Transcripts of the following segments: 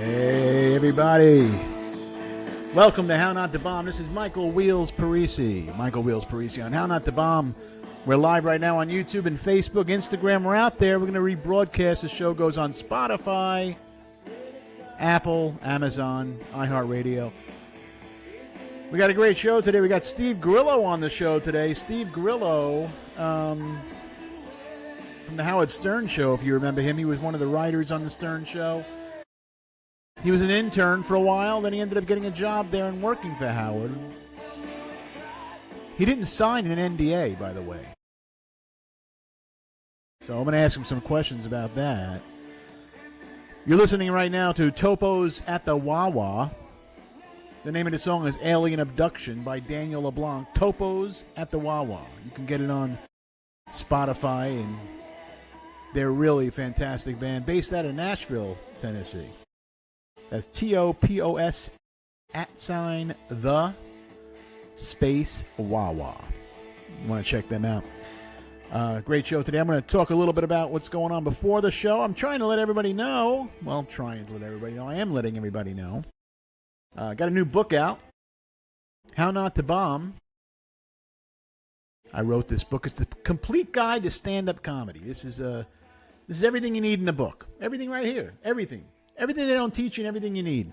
Hey, everybody. Welcome to How Not to Bomb. This is Michael Wheels Parisi. Michael Wheels Parisi on How Not to Bomb. We're live right now on YouTube and Facebook, Instagram. We're out there. We're going to rebroadcast. The show goes on Spotify, Apple, Amazon, iHeartRadio. We got a great show today. We got Steve Grillo on the show today. Steve Grillo from the Howard Stern Show, if you remember him. He was one of the writers on the Stern Show. He was an intern for a while, then he ended up getting a job there and working for Howard. He didn't sign an NDA, by the way. So I'm going to ask him some questions about that. You're listening right now to Topo's at the Wawa. The name of the song is Alien Abduction by Daniel LeBlanc. Topo's at the Wawa. You can get it on Spotify, and they're really a fantastic band based out of Nashville, Tennessee. That's TOPOS @ the space Wawa. You want to check them out. Great show today. I'm going to talk a little bit about what's going on before the show. I'm trying to let everybody know. Well, I'm trying to let everybody know. I am letting everybody know. Got a new book out, How Not to Bomb. I wrote this book. It's the complete guide to stand-up comedy. This is everything you need in the book. Everything right here. Everything. Everything they don't teach you and everything you need.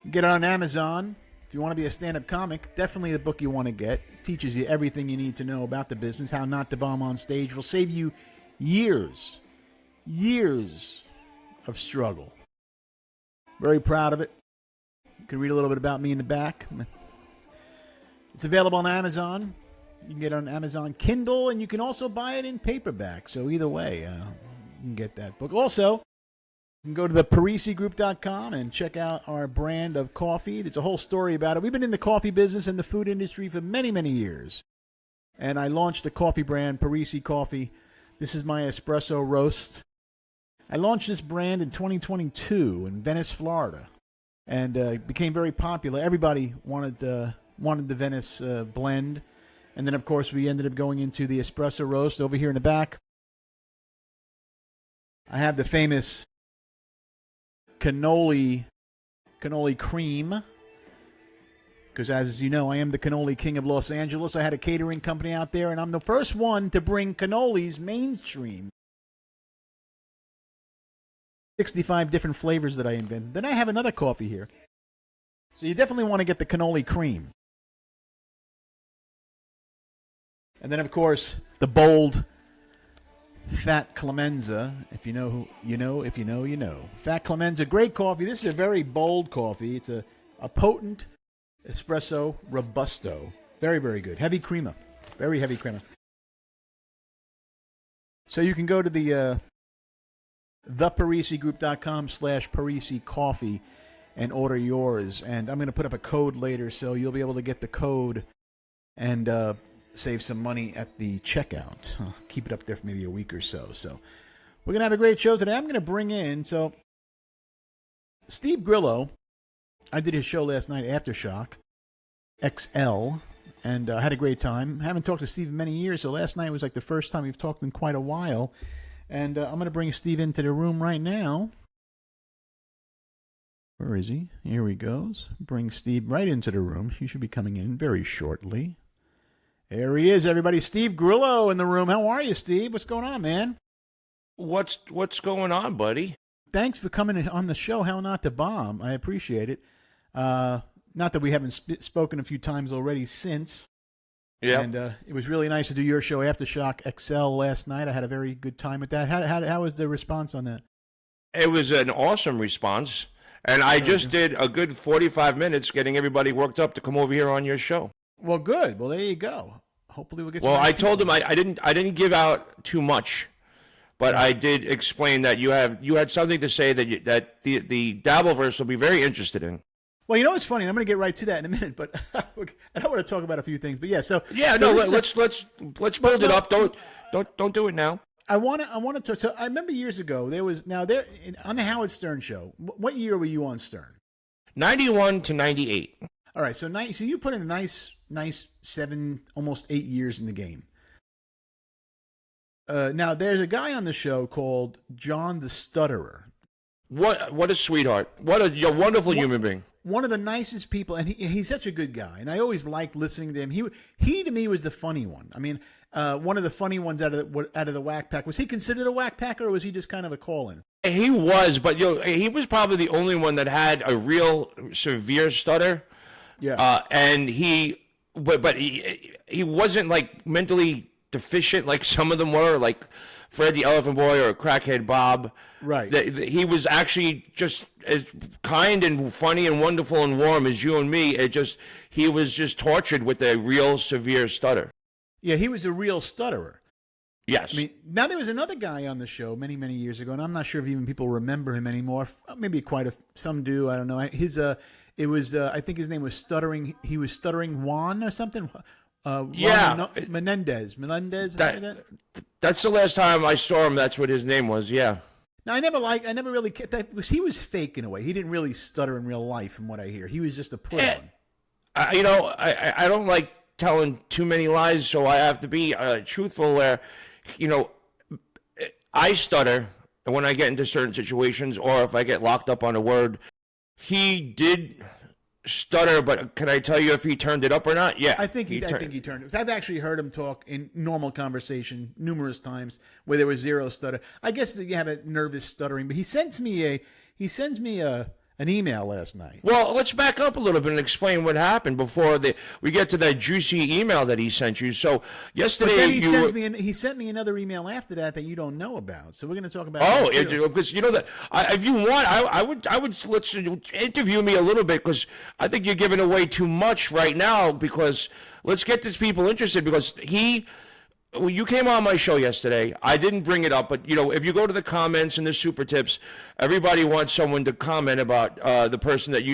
Get it on Amazon. If you want to be a stand-up comic, definitely the book you want to get. It teaches you everything you need to know about the business. How Not to Bomb on Stage will save you years of struggle. Very proud of it. You can read a little bit about me in the back. It's available on Amazon. You can get it on Amazon Kindle, and you can also buy it in paperback. So either way, you can get that book. Also, you can go to the ParisiGroup.com and check out our brand of coffee. There's a whole story about it. We've been in the coffee business and the food industry for many, many years. And I launched a coffee brand, Parisi Coffee. This is my espresso roast. I launched this brand in 2022 in Venice, Florida. And it became very popular. Everybody wanted the Venice blend. And then, of course, we ended up going into the espresso roast over here in the back. I have the famous cannoli cream, because as you know, I am the cannoli king of Los Angeles. I had a catering company out there, and I'm the first one to bring cannolis mainstream. 65 different flavors that I invented. Then I have another coffee here. So you definitely want to get the cannoli cream. And then, of course, the bold Fat Clemenza. If you know who you know, if you know, you know. Fat Clemenza, great coffee. This is a very bold coffee. It's a potent espresso robusto. Very, very good. Heavy creamer. Very heavy creamer. So you can go to the theparisigroup.com/Parisi Coffee and order yours. And I'm going to put up a code later, so you'll be able to get the code and save some money at the checkout. Keep it up there for maybe a week or so. So we're going to have a great show today. I'm going to bring in, Steve Grillo. I did his show last night, Aftershock XL, and I had a great time. I haven't talked to Steve in many years, so last night was like the first time we've talked in quite a while. And I'm going to bring Steve into the room right now. Where is he? Here he goes. Bring Steve right into the room. He should be coming in very shortly. There he is, everybody. Steve Grillo in the room. How are you, Steve? What's going on, man? What's going on, buddy? Thanks for coming on the show, How Not to Bomb. I appreciate it. Not that we haven't spoken a few times already since. Yeah. And it was really nice to do your show, Aftershock XL, last night. I had a very good time with that. How was the response on that? It was an awesome response. And I just did a good 45 minutes getting everybody worked up to come over here on your show. Well, good. Well, there you go. Hopefully we'll get some. Well, I told them I didn't give out too much, but I did explain that you had something to say that the Dabbleverse will be very interested in. Well, you know what's funny? I'm going to get right to that in a minute, but I don't want to talk about a few things. But yeah, let's build it up. Don't do it now. I want to talk. So I remember years ago on the Howard Stern show. What year were you on Stern? 91 to 98. All right, so you put in a nice 7, almost 8 years in the game. Now there's a guy on the show called John the Stutterer. What a sweetheart. What a wonderful human being. One of the nicest people, and he's such a good guy. And I always liked listening to him. He to me was the funny one. I mean, one of the funny ones out of the Whack Pack. Was he considered a Whack Packer, or was he just kind of a call-in? He was, but he was probably the only one that had a real severe stutter. Yeah. And he wasn't like mentally deficient like some of them were, like Fred the Elephant Boy or Crackhead Bob. Right. He was actually just as kind and funny and wonderful and warm as you and me. He was just tortured with a real severe stutter. Yeah, he was a real stutterer. Yes. I mean, now there was another guy on the show many, many years ago, and I'm not sure if even people remember him anymore. Maybe some do. I don't know. It was I think his name was Stuttering. He was Stuttering Juan or something. Yeah. Menendez. That's the last time I saw him. That's what his name was. Yeah. Now, I never really that because he was fake in a way. He didn't really stutter in real life, from what I hear. He was just a put on. I don't like telling too many lies, so I have to be truthful. Where, I stutter when I get into certain situations, or if I get locked up on a word. He did stutter, but can I tell you if he turned it up or not? Yeah, I think he turned it. I've actually heard him talk in normal conversation numerous times where there was zero stutter. I guess you have a nervous stuttering, but he sends me an email last night. Well, let's back up a little bit and explain what happened before we get to that juicy email that he sent you. So yesterday, but then he sent me another email after that you don't know about. So we're going to talk about. Because that if you want, I would let's interview me a little bit, because I think you're giving away too much right now. Because let's get these people interested, because you came on my show yesterday. I didn't bring it up, but if you go to the comments and the super tips, everybody wants someone to comment about the person that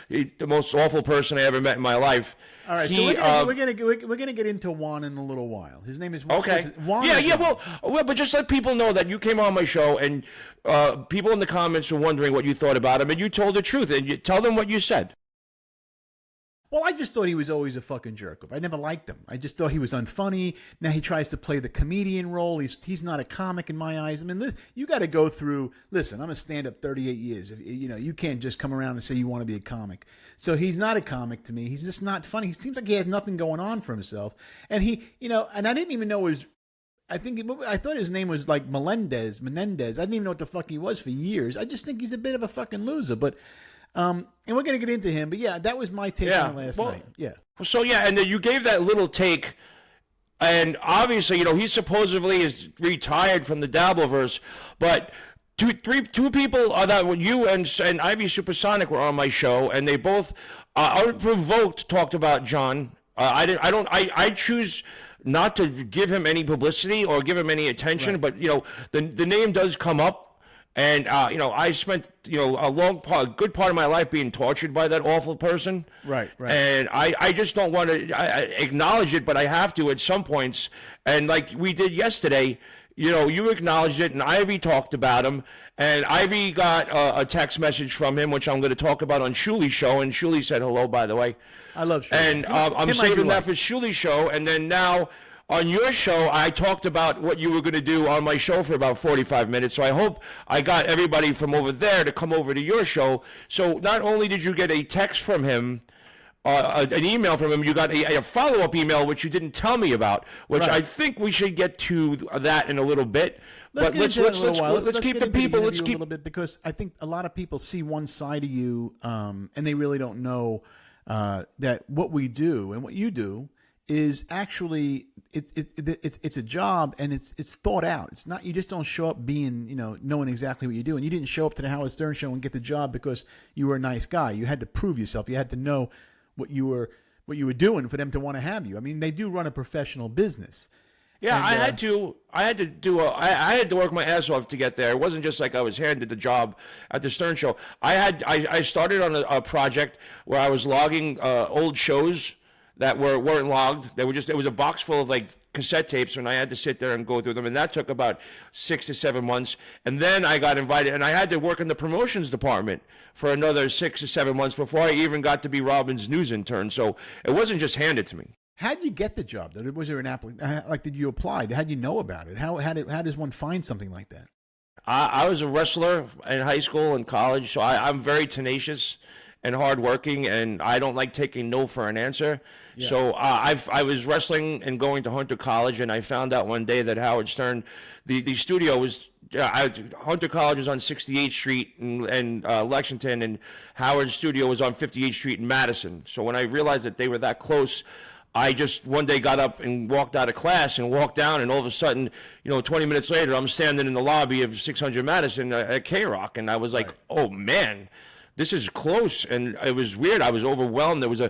the most awful person I ever met in my life. All right, so we're gonna get into Juan in a little while. His name is Juan. Okay. Juan. Yeah. Well, but just let people know that you came on my show, and people in the comments were wondering what you thought about him, and you told the truth, and you tell them what you said. Well, I just thought he was always a fucking jerk off. I never liked him. I just thought he was unfunny. Now he tries to play the comedian role. He's not a comic in my eyes. I mean, you got to go through. Listen, I'm a stand-up 38 years. You can't just come around and say you want to be a comic. So he's not a comic to me. He's just not funny. He seems like he has nothing going on for himself. And and I didn't even know his. I thought his name was like Menendez. I didn't even know what the fuck he was for years. I just think he's a bit of a fucking loser. But. And we're going to get into him, but yeah, that was my take on it last night. Yeah. So yeah, and then you gave that little take, and obviously, he supposedly is retired from the Dabbleverse, but two people that you and Ivy Supersonic were on my show, and they both unprovoked talked about John. I choose not to give him any publicity or give him any attention, right. But the name does come up. And, I spent, a good part of my life being tortured by that awful person. Right. And I just don't want to acknowledge it, but I have to at some points. And like we did yesterday, you acknowledged it, and Ivy talked about him. And Ivy got a text message from him, which I'm going to talk about on Shuli's show. And Shuli said hello, by the way. I love Shuli. And I'm saving that for Shuli's show. And then now... on your show, I talked about what you were going to do on my show for about 45 minutes. So I hope I got everybody from over there to come over to your show. So not only did you get a text from him, an email from him, you got a follow-up email, which you didn't tell me about, which right. I think we should get to that in a little bit. Let's keep the people. Let's keep a little bit, because I think a lot of people see one side of you, and they really don't know that what we do and what you do is actually it's a job, and it's thought out. It's not, you just don't show up being knowing exactly what you do. And you didn't show up to the Howard Stern show and get the job because you were a nice guy. You had to prove yourself. You had to know what you were doing for them to want to have you. I mean, they do run a professional business. Yeah, and, I had to work my ass off to get there. It wasn't just like I was handed the job at the Stern show. I started on a project where I was logging old shows that weren't logged. It was a box full of like cassette tapes, and I had to sit there and go through them, and that took about 6 to 7 months. And then I got invited, and I had to work in the promotions department for another 6 to 7 months before I even got to be Robin's news intern. So it wasn't just handed to me. How did you get the job? Was there an application? Like, did you apply? How did you know about it? How does one find something like that? I was a wrestler in high school and college, so I'm very tenacious and hardworking, and I don't like taking no for an answer. Yeah. So I was wrestling and going to Hunter College, and I found out one day that Howard Stern, the studio was. Hunter College was on 68th Street in Lexington, and Howard's studio was on 58th Street in Madison. So when I realized that they were that close, I just one day got up and walked out of class and walked down, and all of a sudden, 20 minutes later, I'm standing in the lobby of 600 Madison at K-Rock, and I was like, oh, man, this is close. And it was weird. I was overwhelmed. There was a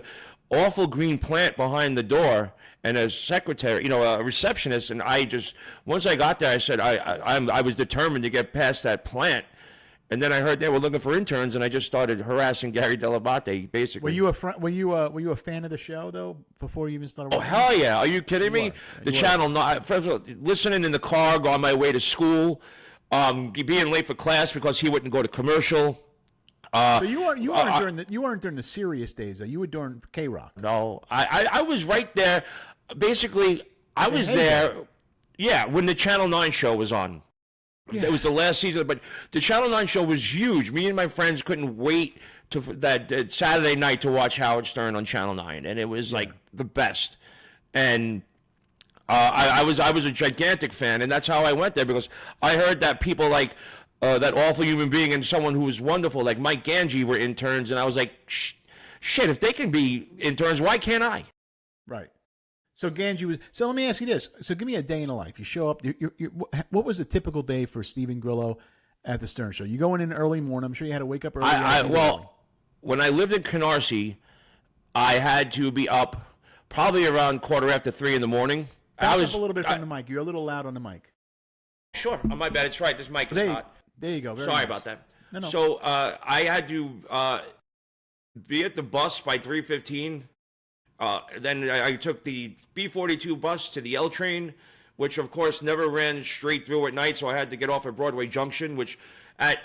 awful green plant behind the door and a secretary, a receptionist. And once I got there, I said, I was determined to get past that plant. And then I heard they were looking for interns, and I just started harassing Gary Delabate, basically. Were you a fan of the show though before you even started? Oh, hell yeah! Are you kidding me? The channel, first of all, listening in the car, on my way to school, being late for class because he wouldn't go to commercial. So you weren't during the serious days though. You were during K-Rock. No, I was right there. Basically, I was there. Yeah, when the Channel 9 show was on. Yeah. It was the last season, but the Channel 9 show was huge. Me and my friends couldn't wait to that Saturday night to watch Howard Stern on Channel 9, and it was like the best. And I was a gigantic fan, and that's how I went there, because I heard that people like that awful human being and someone who was wonderful, like Mike Ganji, were interns, and I was like, shit, if they can be interns, why can't I? Right. So Ganji was. So let me ask you this. So give me a day in the life. You show up. What was a typical day for Stephen Grillo at the Stern Show? You go in early morning. I'm sure you had to wake up early. When I lived in Canarsie, I had to be up probably around 3:15 in the morning. Back up a little bit from the mic. You're a little loud on the mic. Sure. Oh, my bad. It's right. This mic is hot. There you go. Very Sorry nice. about that. No. So I had to be at the bus by 3:15. Then I took the B-42 bus to the L train, which of course never ran straight through at night. So I had to get off at Broadway Junction, which at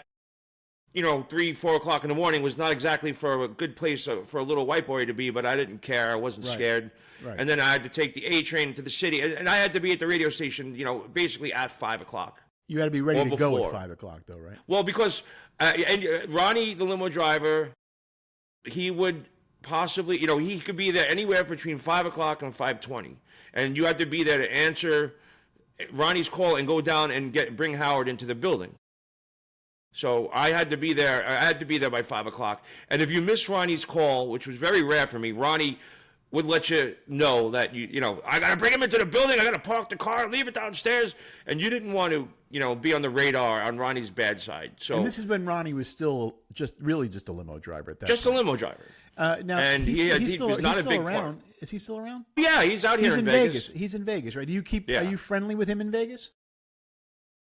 3, 4 o'clock in the morning was not exactly for a good place for a little white boy to be. But I didn't care. I wasn't scared. Right. And then I had to take the A train to the city, and I had to be at the radio station, basically at 5 o'clock. You had to be ready to go at 5 o'clock, though, right? Well, because Ronnie, the limo driver, he would possibly, he could be there anywhere between 5 o'clock and 5:20, and you had to be there to answer Ronnie's call and go down and bring Howard into the building. So I had to be there. I had to be there by 5 o'clock, and if you missed Ronnie's call, which was very rare for me, Ronnie would let you know that I got to bring him into the building. I got to park the car, leave it downstairs, and you didn't want to be on the radar on Ronnie's bad side. So, and this is when Ronnie was still just a limo driver at that. Just point. a limo driver. Now, and he's was not a big around. Is he still around? Yeah, he's out here in Vegas. He's in Vegas, right? Are you friendly with him in Vegas?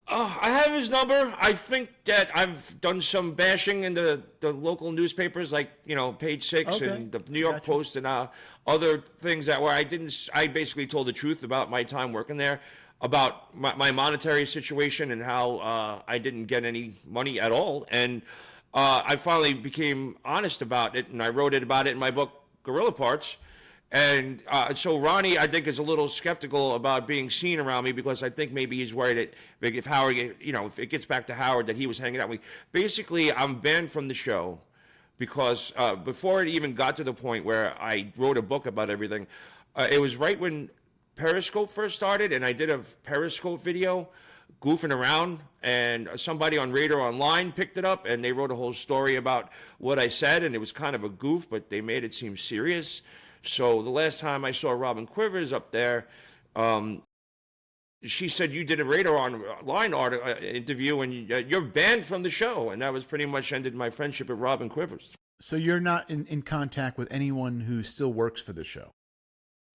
I have his number. I think that I've done some bashing in the local newspapers, like Page 6 and the New York Post and other things where I basically told the truth about my time working there, about my monetary situation and how I didn't get any money at all. And I finally became honest about it, and I wrote about it in my book, Gorilla Parts. And so Ronnie, I think, is a little skeptical about being seen around me, because I think maybe he's worried that if Howard, if it gets back to Howard, that he was hanging out with me. Basically, I'm banned from the show because before it even got to the point where I wrote a book about everything, it was right when Periscope first started, and I did a Periscope video goofing around, and somebody on Radar Online picked it up, and they wrote a whole story about what I said, and it was kind of a goof, but they made it seem serious. So the last time I saw Robin Quivers up there, she said, you did a Radar Online interview, and you're banned from the show. And that was pretty much ended my friendship with Robin Quivers. So you're not in contact with anyone who still works for the show?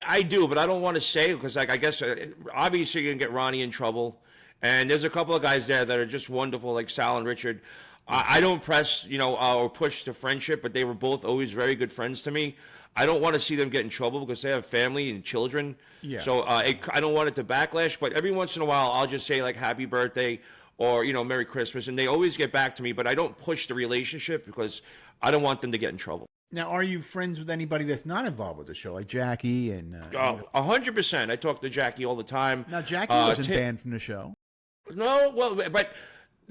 I do, but I don't want to say, because I guess obviously you're going to get Ronnie in trouble. And there's a couple of guys there that are just wonderful, like Sal and Richard. I don't press, or push the friendship, but they were both always very good friends to me. I don't want to see them get in trouble because they have family and children. Yeah. So I don't want it to backlash. But every once in a while, I'll just say, like, happy birthday or, Merry Christmas. And they always get back to me. But I don't push the relationship because I don't want them to get in trouble. Now, are you friends with anybody that's not involved with the show, like Jackie and... 100%. I talk to Jackie all the time. Now, Jackie wasn't banned from the show. No, well, but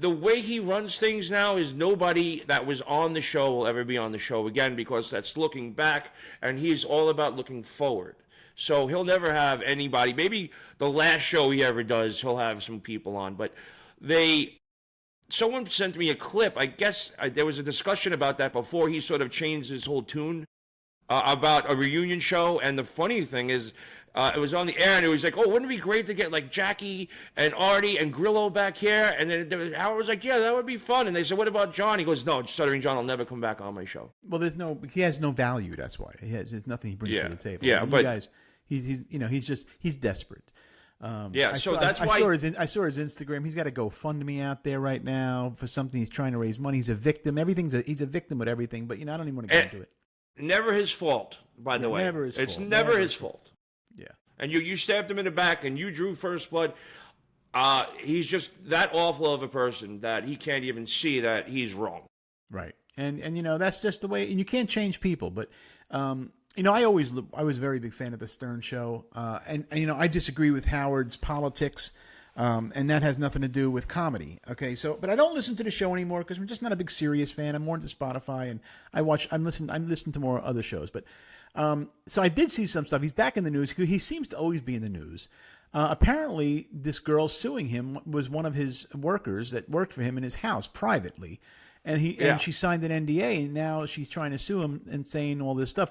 the way he runs things now is nobody that was on the show will ever be on the show again, because that's looking back, and he's all about looking forward. So he'll never have anybody. Maybe the last show he ever does, he'll have some people on. But someone sent me a clip. I guess there was a discussion about that before he sort of changed his whole tune about a reunion show. And the funny thing is, it was on the air, and it was like, oh, wouldn't it be great to get like Jackie and Artie and Grillo back here? And then Howard was like, yeah, that would be fun. And they said, what about John? He goes, no, Stuttering John will never come back on my show. Well, he has no value. That's why there's nothing he brings to the table. Yeah, but guys, he's desperate. I saw his Instagram. He's got a GoFundMe out there right now for something. He's trying to raise money. He's a victim. He's a victim of everything. But I don't even want to get into it. Never his fault, by the way. It's never his fault. Yeah. And you stabbed him in the back, and you drew first blood. He's just that awful of a person that he can't even see that he's wrong. Right. And that's just the way. And you can't change people. But I was a very big fan of the Stern Show. And I disagree with Howard's politics. And that has nothing to do with comedy. Okay. But I don't listen to the show anymore because I'm just not a big Sirius fan. I'm more into Spotify, and I'm listening to more other shows. But so I did see some stuff. He's back in the news. He seems to always be in the news. Apparently, this girl suing him was one of his workers that worked for him in his house privately, and she signed an NDA, and now she's trying to sue him and saying all this stuff.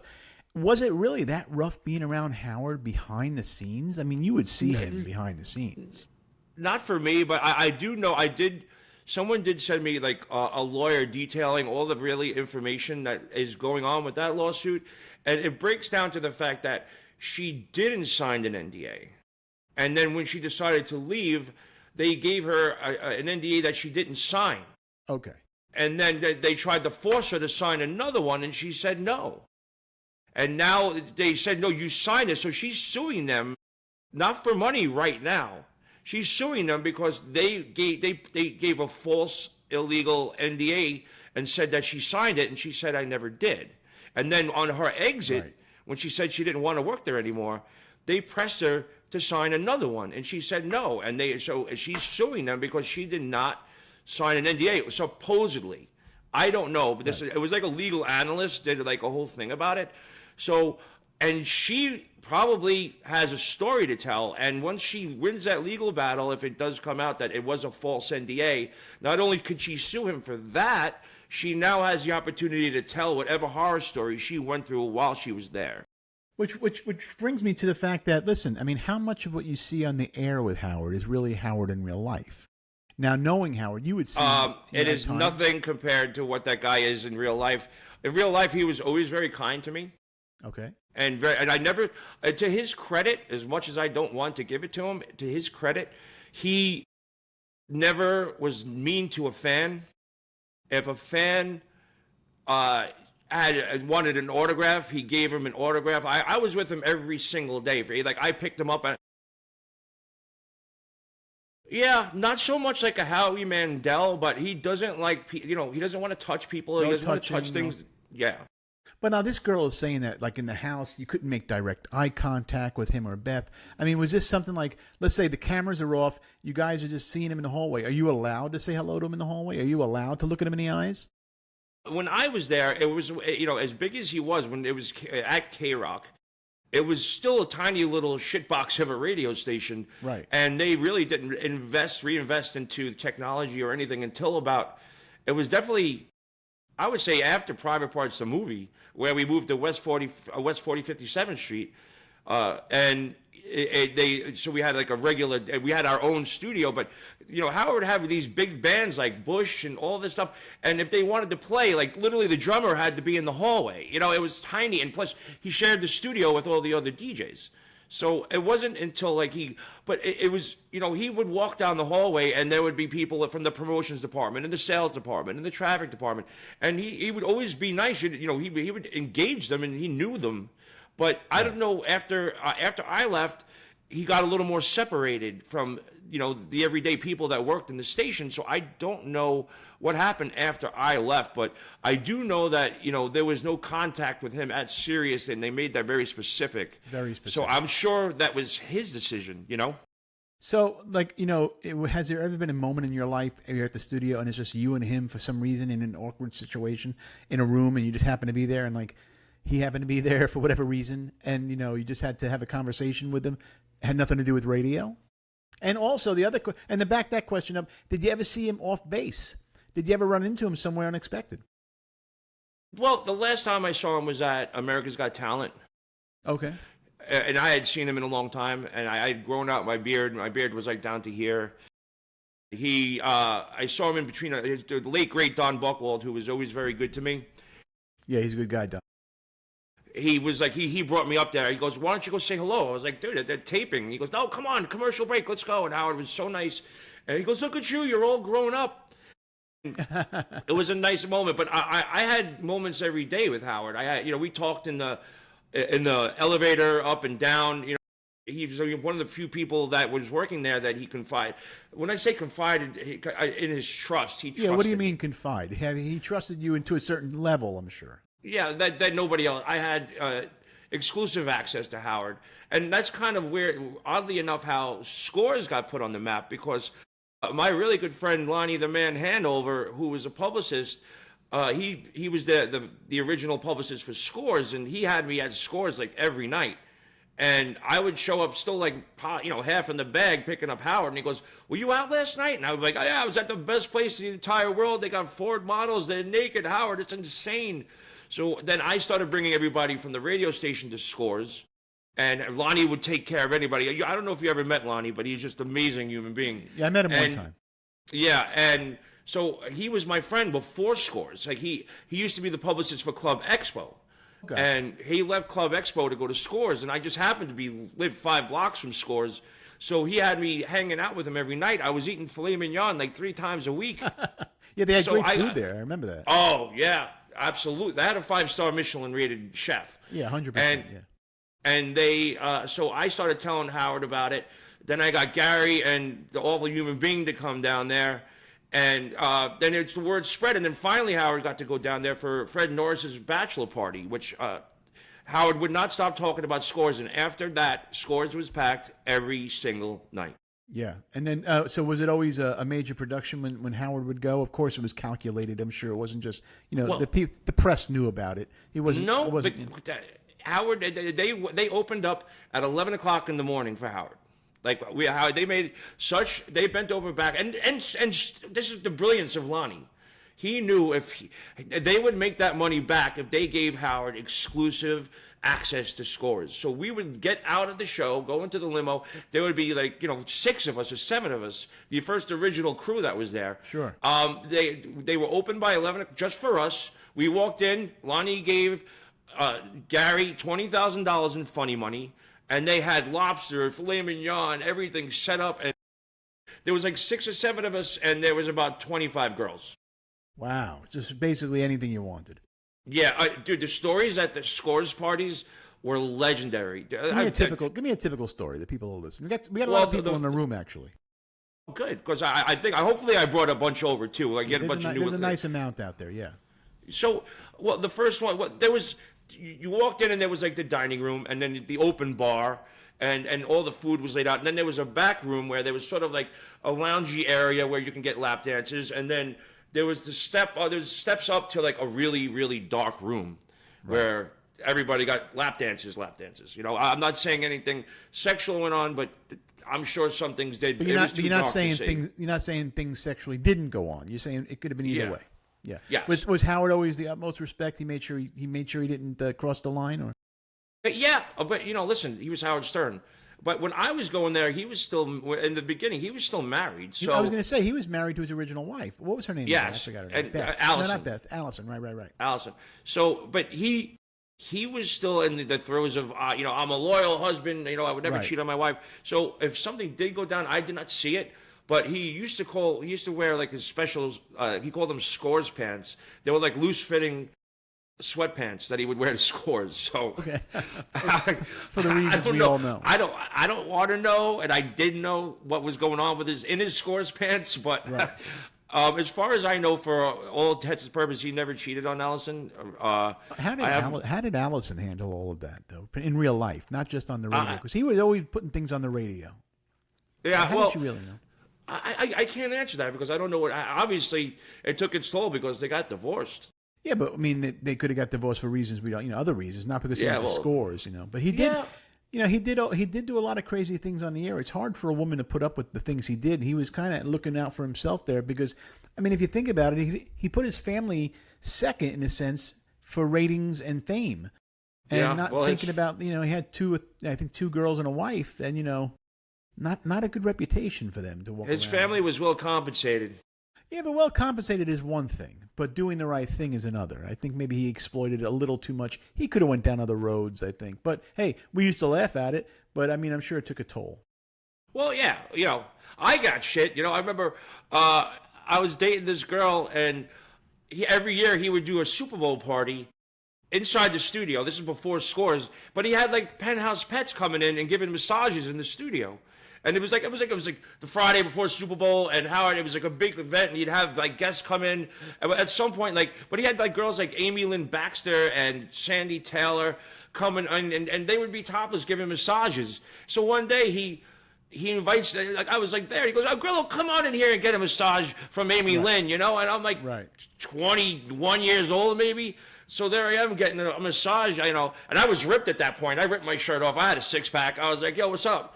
Was it really that rough being around Howard behind the scenes? I mean, you would see him behind the scenes. Not for me, but I do know. Someone did send me like a lawyer detailing all the really information that is going on with that lawsuit. And it breaks down to the fact that she didn't sign an NDA. And then when she decided to leave, they gave her an NDA that she didn't sign. Okay. And then they tried to force her to sign another one, and she said no. And now they said, no, you signed it. So she's suing them, not for money right now. She's suing them because they gave a false, illegal NDA and said that she signed it, and she said, I never did. And then on her exit, when she said she didn't want to work there anymore, they pressed her to sign another one, and she said no. And so she's suing them because she did not sign an NDA, supposedly. I don't know, but it was like a legal analyst did like a whole thing about it. So, and she probably has a story to tell, and once she wins that legal battle, if it does come out that it was a false NDA, not only could she sue him for that, she now has the opportunity to tell whatever horror story she went through while she was there. Which brings me to the fact that, listen, I mean, how much of what you see on the air with Howard is really Howard in real life? Now, knowing Howard, you would see... it is nothing compared to what that guy is in real life. In real life, he was always very kind to me. Okay. And I never, to his credit, as much as I don't want to give it to him, to his credit, he never was mean to a fan. If a fan wanted an autograph, he gave him an autograph. I was with him every single day. I picked him up. Yeah, not so much like a Howie Mandel, but he doesn't like, he doesn't want to touch people. He doesn't want to touch things. Yeah. But now this girl is saying that, like in the house, you couldn't make direct eye contact with him or Beth. I mean, was this something like, let's say the cameras are off, you guys are just seeing him in the hallway. Are you allowed to say hello to him in the hallway? Are you allowed to look at him in the eyes? When I was there, it was, as big as he was when it was at K-Rock, it was still a tiny little shitbox of a radio station. Right. And they really didn't reinvest into technology or anything until it was definitely, I would say, after Private Parts, the movie, where we moved to West 57th Street, and so we had like we had our own studio, but Howard would have these big bands like Bush and all this stuff, and if they wanted to play, like literally the drummer had to be in the hallway. It was tiny, and plus he shared the studio with all the other DJs. So it wasn't until but it was, he would walk down the hallway and there would be people from the promotions department and the sales department and the traffic department. And he would always be nice. He would engage them and he knew them. But I don't know, after I left, he got a little more separated from, the everyday people that worked in the station. So I don't know what happened after I left, but I do know that, there was no contact with him at Sirius, and they made that very specific. Very specific. So I'm sure that was his decision, So, like, has there ever been a moment in your life where you're at the studio and it's just you and him for some reason in an awkward situation in a room, and you just happen to be there, and like he happened to be there for whatever reason, and you just had to have a conversation with him, had nothing to do with radio? And also and to back that question up, did you ever see him off base? Did you ever run into him somewhere unexpected? Well, the last time I saw him was at America's Got Talent. Okay. And I had seen him in a long time, and I had grown out my beard. My beard was like down to here. I saw him in between the late great Don Buchwald, who was always very good to me. Yeah, he's a good guy, Don. He was like, he brought me up there. He goes, why don't you go say hello? I was like, dude, they're taping. He goes, no, come on, commercial break, let's go. And Howard was so nice. And he goes, look at you, you're all grown up. It was a nice moment, but I had moments every day with Howard. We talked in the elevator up and down. He's one of the few people that was working there that he confided. When I say confided, in his trust, he trusted. Yeah, what do you mean confide? He trusted you into a certain level, I'm sure. Yeah, that nobody else. I had exclusive access to Howard, and that's kind of where, oddly enough, how Scores got put on the map, because my really good friend Lonnie the Man Hanover, who was a publicist, he was the original publicist for Scores, and he had me at Scores like every night. And I would show up still like, half in the bag picking up Howard. And he goes, were you out last night? And I was like, oh, yeah, I was at the best place in the entire world. They got Ford models. They're naked, Howard. It's insane. So then I started bringing everybody from the radio station to Scores. And Lonnie would take care of anybody. I don't know if you ever met Lonnie, but he's just an amazing human being. Yeah, I met him one time. Yeah, and so he was my friend before Scores. Like he used to be the publicist for Club Expo. Okay. And he left Club Expo to go to Scores, and I just happened to live 5 blocks from Scores, so he had me hanging out with him every night. I was eating filet mignon like 3 times a week. Yeah, they had great food there. I remember that. Oh yeah, absolutely. They had a 5-star Michelin-rated chef. Yeah, 100%. And they, so I started telling Howard about it. Then I got Gary and all the human being to come down there. And then the word spread, and then finally Howard got to go down there for Fred Norris's bachelor party, which Howard would not stop talking about Scores, and after that, Scores was packed every single night. Yeah, and then so was it always a major production when Howard would go? Of course, it was calculated. I'm sure it wasn't just the press knew about it. It wasn't. No, it wasn't, but Howard, they opened up at 11 o'clock in the morning for Howard. Like they bent over back, and this is the brilliance of Lonnie. He knew they would make that money back if they gave Howard exclusive access to Scores. So we would get out of the show, go into the limo. There would be 6 of us or 7 of us, the first original crew that was there. Sure. They were open by 11 just for us. We walked in. Lonnie gave Gary $20,000 in funny money. And they had lobster, filet mignon, everything set up. And there was 6 or 7 of us, and there was about 25 girls. Wow. Just basically anything you wanted. Yeah. Dude, the stories at the Scores parties were legendary. Give me a typical story that people will listen. We got a lot of people in the room, actually. Good, because hopefully I brought a bunch over, too. There's a nice amount out there, yeah. So, the first one, there was... You walked in and there was the dining room and then the open bar and all the food was laid out. And then there was a back room where there was sort of like a loungy area where you can get lap dances. And then there was there's steps up to a really, really dark room where everybody got lap dances. I'm not saying anything sexual went on, but I'm sure some things did. But you're not saying things sexually didn't go on. You're saying it could have been either way. Yeah. Yes. Was Howard always the utmost respect? He made sure he didn't cross the line, or? Yeah, but listen, he was Howard Stern. But when I was going there, he was still in the beginning. He was still married. So I was going to say he was married to his original wife. What was her name? Yes, I forgot her name. Beth. Allison. No, not Beth. Allison. Right. Allison. So, but he was still in the throes of I'm a loyal husband. I would never cheat on my wife. So if something did go down, I did not see it. But he used to wear his specials. He called them Scores pants. They were loose-fitting sweatpants that he would wear to Scores. So, okay. For the reasons we all know. I don't want to know, and I didn't know what was going on with his Scores pants. But as far as I know, for all intents and purposes, he never cheated on Allison. How did Allison handle all of that, though, in real life, not just on the radio? Because he was always putting things on the radio. Yeah, How well, did you really know? I can't answer that because I don't know what. Obviously, it took its toll because they got divorced. Yeah, but I mean, they could have got divorced for reasons we don't, other reasons, not because he Yeah, went to well, scores, But he did, yeah. he did do a lot of crazy things on the air. It's hard for a woman to put up with the things he did. He was kind of looking out for himself there because, I mean, if you think about it, he put his family second in a sense for ratings and fame, and Yeah, not well, thinking about, he had two girls and a wife, and not a good reputation for them to walk His around. family was well compensated. Yeah, but well compensated is one thing, but doing the right thing is another. I think maybe he exploited it a little too much. He could have went down other roads, I think. But hey, we used to laugh at it, but I mean, I'm sure it took a toll. Well, yeah, I got shit. I remember I was dating this girl, and every year he would do a Super Bowl party inside the studio. This is before scores, but he had like penthouse pets coming in and giving massages in the studio. And it was like the Friday before Super Bowl, and Howard. It was like a big event, and you'd have like guests come in. And at some point, but he had like girls like Amy Lynn Baxter and Sandy Taylor coming, and they would be topless giving massages. So one day he invites, I was like there. He goes, "Oh, Grillo, come on in here and get a massage from Amy Lynn," And I'm like, 21 years old maybe. So there I am getting a massage, and I was ripped at that point. I ripped my shirt off. I had a 6-pack. I was like, "Yo, what's up?"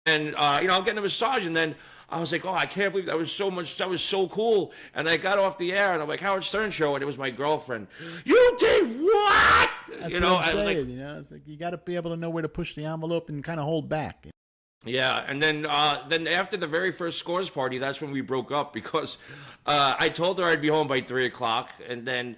And, I'm getting a massage, and then I was like, oh, I can't believe that was so cool. And I got off the air, and I'm like, Howard Stern show, and it was my girlfriend. You did what? That's what I'm saying, it's like you got to be able to know where to push the envelope and kind of hold back. Yeah, and then after the very first scores party, that's when we broke up because I told her I'd be home by 3 o'clock, and then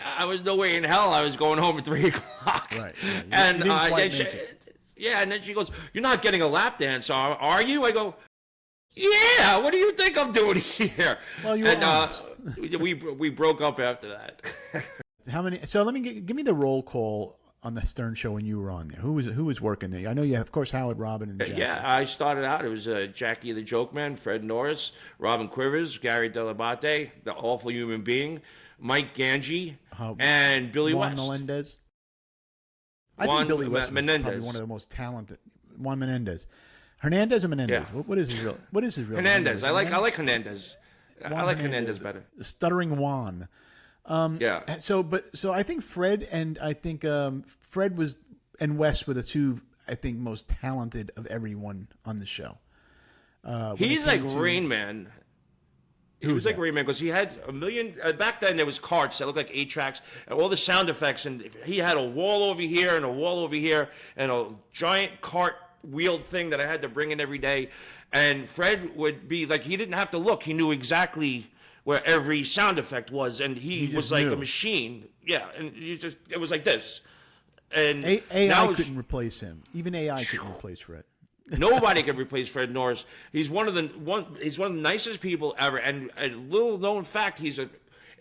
I was no way in hell I was going home at 3 o'clock. Right. And you didn't quite make it. Yeah, and then she goes, "You're not getting a lap dance, are you?" I go, "Yeah. What do you think I'm doing here?" Well, you were honest. We broke up after that. How many? So let me give me the roll call on the Stern show when you were on there. Who was working there? I know you have, of course, Howard, Robin, and Jackie. Yeah, I started out. It was Jackie the Joke Man, Fred Norris, Robin Quivers, Gary Delabate, the awful human being, Mike Ganji, and Billy Juan West. Melendez. I think Billy West was Menendez. probably one of the most talented. Juan Menendez, Hernandez or Menendez? Yeah. What is his real? What is his real? Hernandez. Name? I like Hernandez. I like Hernandez better. Stuttering Juan. Yeah. So I think Fred and I think Fred was and West were the two I think most talented of everyone on the show. He's like Rain Man. He was like Rain Man because he had a million. Back then, there was carts that looked like 8-tracks and all the sound effects. And he had a wall over here and a wall over here and a giant cart wheeled thing that I had to bring in every day. And Fred would be like, he didn't have to look. He knew exactly where every sound effect was. And he was like a machine. Yeah. And it was like this. And AI couldn't replace him. Even AI couldn't replace Fred. Nobody can replace Fred Norris. He's one of the nicest people ever. And a little known fact, he's an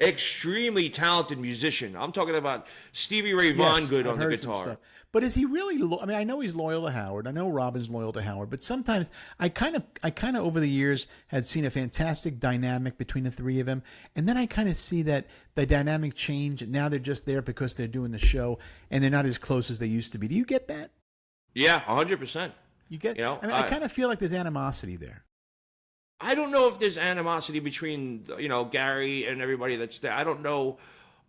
extremely talented musician. I'm talking about Stevie Ray Vaughan good on the guitar. But is he really? I mean, I know he's loyal to Howard. I know Robin's loyal to Howard. But sometimes I kind of over the years had seen a fantastic dynamic between the three of them, and then I kind of see that the dynamic change. Now they're just there because they're doing the show, and they're not as close as they used to be. Do you get that? Yeah, 100%. You get? I mean, I kind of feel like there's animosity there. I don't know if there's animosity between Gary and everybody that's there. I don't know.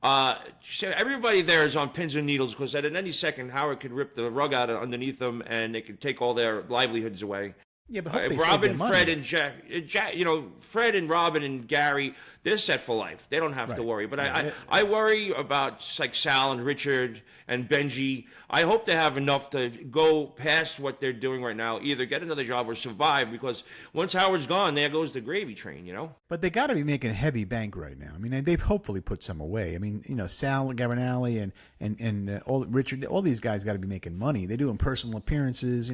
Everybody there is on pins and needles because at any second Howard could rip the rug out underneath them and they could take all their livelihoods away. Yeah, but they Robin, Fred, and Jack, Fred and Robin and Gary, they're set for life. They don't have to worry. But I worry about like Sal and Richard and Benji. I hope they have enough to go past what they're doing right now, either get another job or survive. Because once Howard's gone, there goes the gravy train. But they got to be making heavy bank right now. I mean, they've hopefully put some away. I mean, Sal Garinelli and all Richard, all these guys got to be making money. They're doing personal appearances.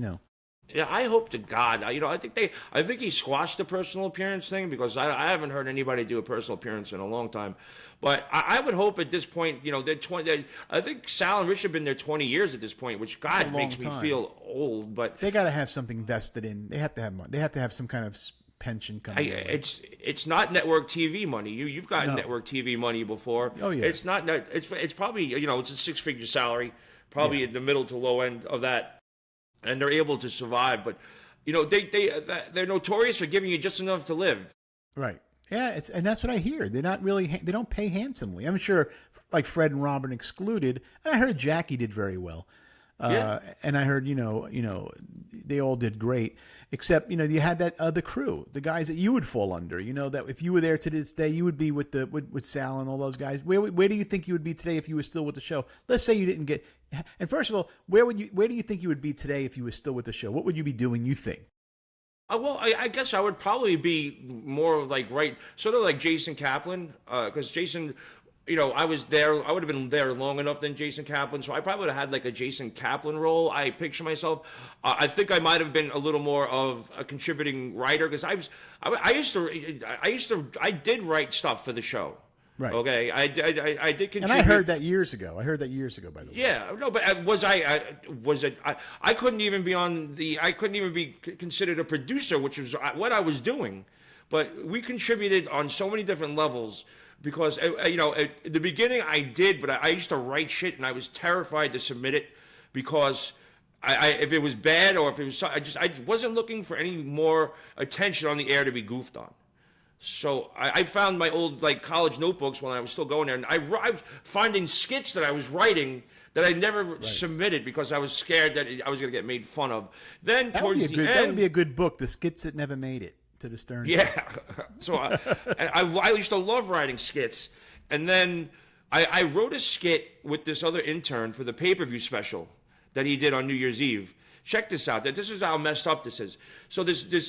Yeah, I hope to God. I think he squashed the personal appearance thing because I haven't heard anybody do a personal appearance in a long time. But I would hope at this point, they're 20. I think Sal and Rich have been there 20 years at this point, which God makes me feel old. But they got to have something vested in. They have to have money. They have to have some kind of pension coming. It's not network TV money. You've gotten network TV money before. Oh yeah. It's not. It's probably it's a 6-figure salary, probably in the middle to low end of that. And they're able to survive, but they're notorious for giving you just enough to live. Right. Yeah, and that's what I hear. They're not really, they don't pay handsomely. I'm sure, like Fred and Robin excluded, and I heard Jackie did very well. And I heard, they all did great, except, you had that other crew, the guys that you would fall under, that if you were there to this day, you would be with with Sal and all those guys. Where do you think you would be today if you were still with the show? Let's say you didn't get, and first of all, where do you think you would be today if you were still with the show? What would you be doing, you think? Well, I guess I would probably be more like sort of like Jason Kaplan, because Jason, I was there. I would have been there long enough than Jason Kaplan, so I probably would have had like a Jason Kaplan role. I picture myself. I think I might have been a little more of a contributing writer because I did write stuff for the show. Right. Okay. I did contribute. And I heard that years ago. By the way. Yeah. No, but I couldn't even be I couldn't even be considered a producer, which was what I was doing. But we contributed on so many different levels because, at the beginning I did, but I used to write shit and I was terrified to submit it because if it was bad or if it was, I wasn't looking for any more attention on the air to be goofed on. So I found my old college notebooks when I was still going there, and I was finding skits that I was writing that I never submitted because I was scared that I was going to get made fun of. Then that towards the end, that would be a good book, The Skits That Never Made It to the Stern. Yeah. So I used to love writing skits, and then I wrote a skit with this other intern for the pay-per-view special that he did on New Year's Eve. Check this out. This is how messed up this is. So this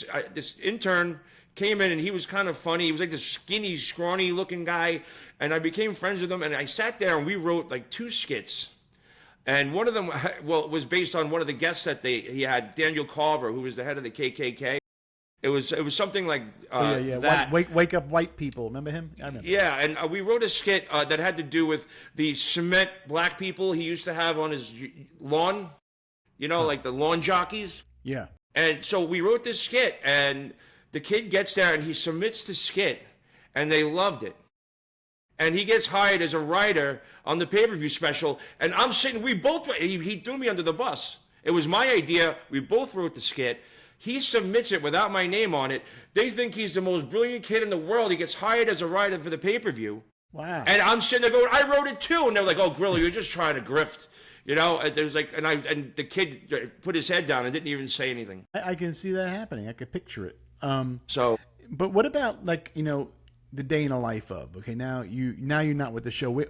intern came in and he was kind of funny. He was like this skinny, scrawny looking guy. And I became friends with him. And I sat there and we wrote like 2 skits. And one of them, was based on one of the guests that he had, Daniel Carver, who was the head of the KKK. It was something like that. Wake up white people. Remember him? I remember. Yeah, and we wrote a skit that had to do with the cement black people he used to have on his lawn. Like the lawn jockeys. Yeah. And so we wrote this skit, and the kid gets there and he submits the skit, and they loved it. And he gets hired as a writer on the pay-per-view special, and I'm sitting, he threw me under the bus. It was my idea. We both wrote the skit. He submits it without my name on it. They think he's the most brilliant kid in the world. He gets hired as a writer for the pay-per-view. Wow. And I'm sitting there going, I wrote it too. And they're like, oh, Grillo, you're just trying to grift. And there's and the kid put his head down and didn't even say anything. I can see that happening. I could picture it. But what about the day in the life of? Okay, now you're not with the show.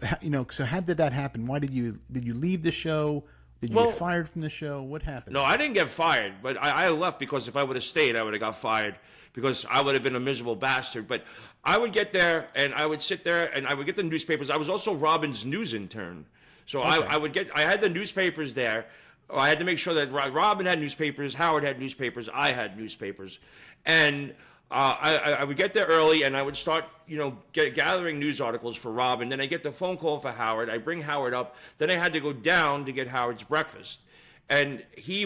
So how did that happen? Why did you leave the show? Did you get fired from the show? What happened? No, I didn't get fired, but I left because if I would have stayed, I would have got fired because I would have been a miserable bastard. But I would get there and I would sit there and I would get the newspapers. I was also Robin's news intern. So okay. I had the newspapers there. I had to make sure that Robin had newspapers, Howard had newspapers, I had newspapers. And I would get there early and I would start, gathering news articles for Robin. Then I get the phone call for Howard. I bring Howard up. Then I had to go down to get Howard's breakfast. And he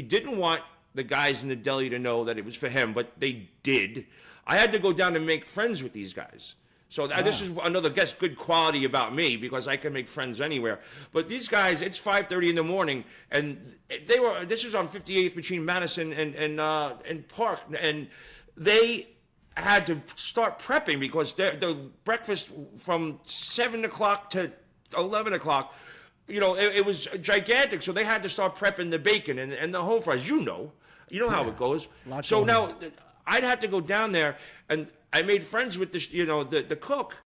didn't want the guys in the deli to know that it was for him, but they did. I had to go down and make friends with these guys. So this is another good quality about me because I can make friends anywhere. But these guys, it's 5:30 in the morning, and this was on 58th between Madison and Park, and they had to start prepping because the breakfast from 7 o'clock to 11 o'clock, it was gigantic. So they had to start prepping the bacon and the home fries. You know how it goes. So now I'd have to go down there and I made friends with the cook,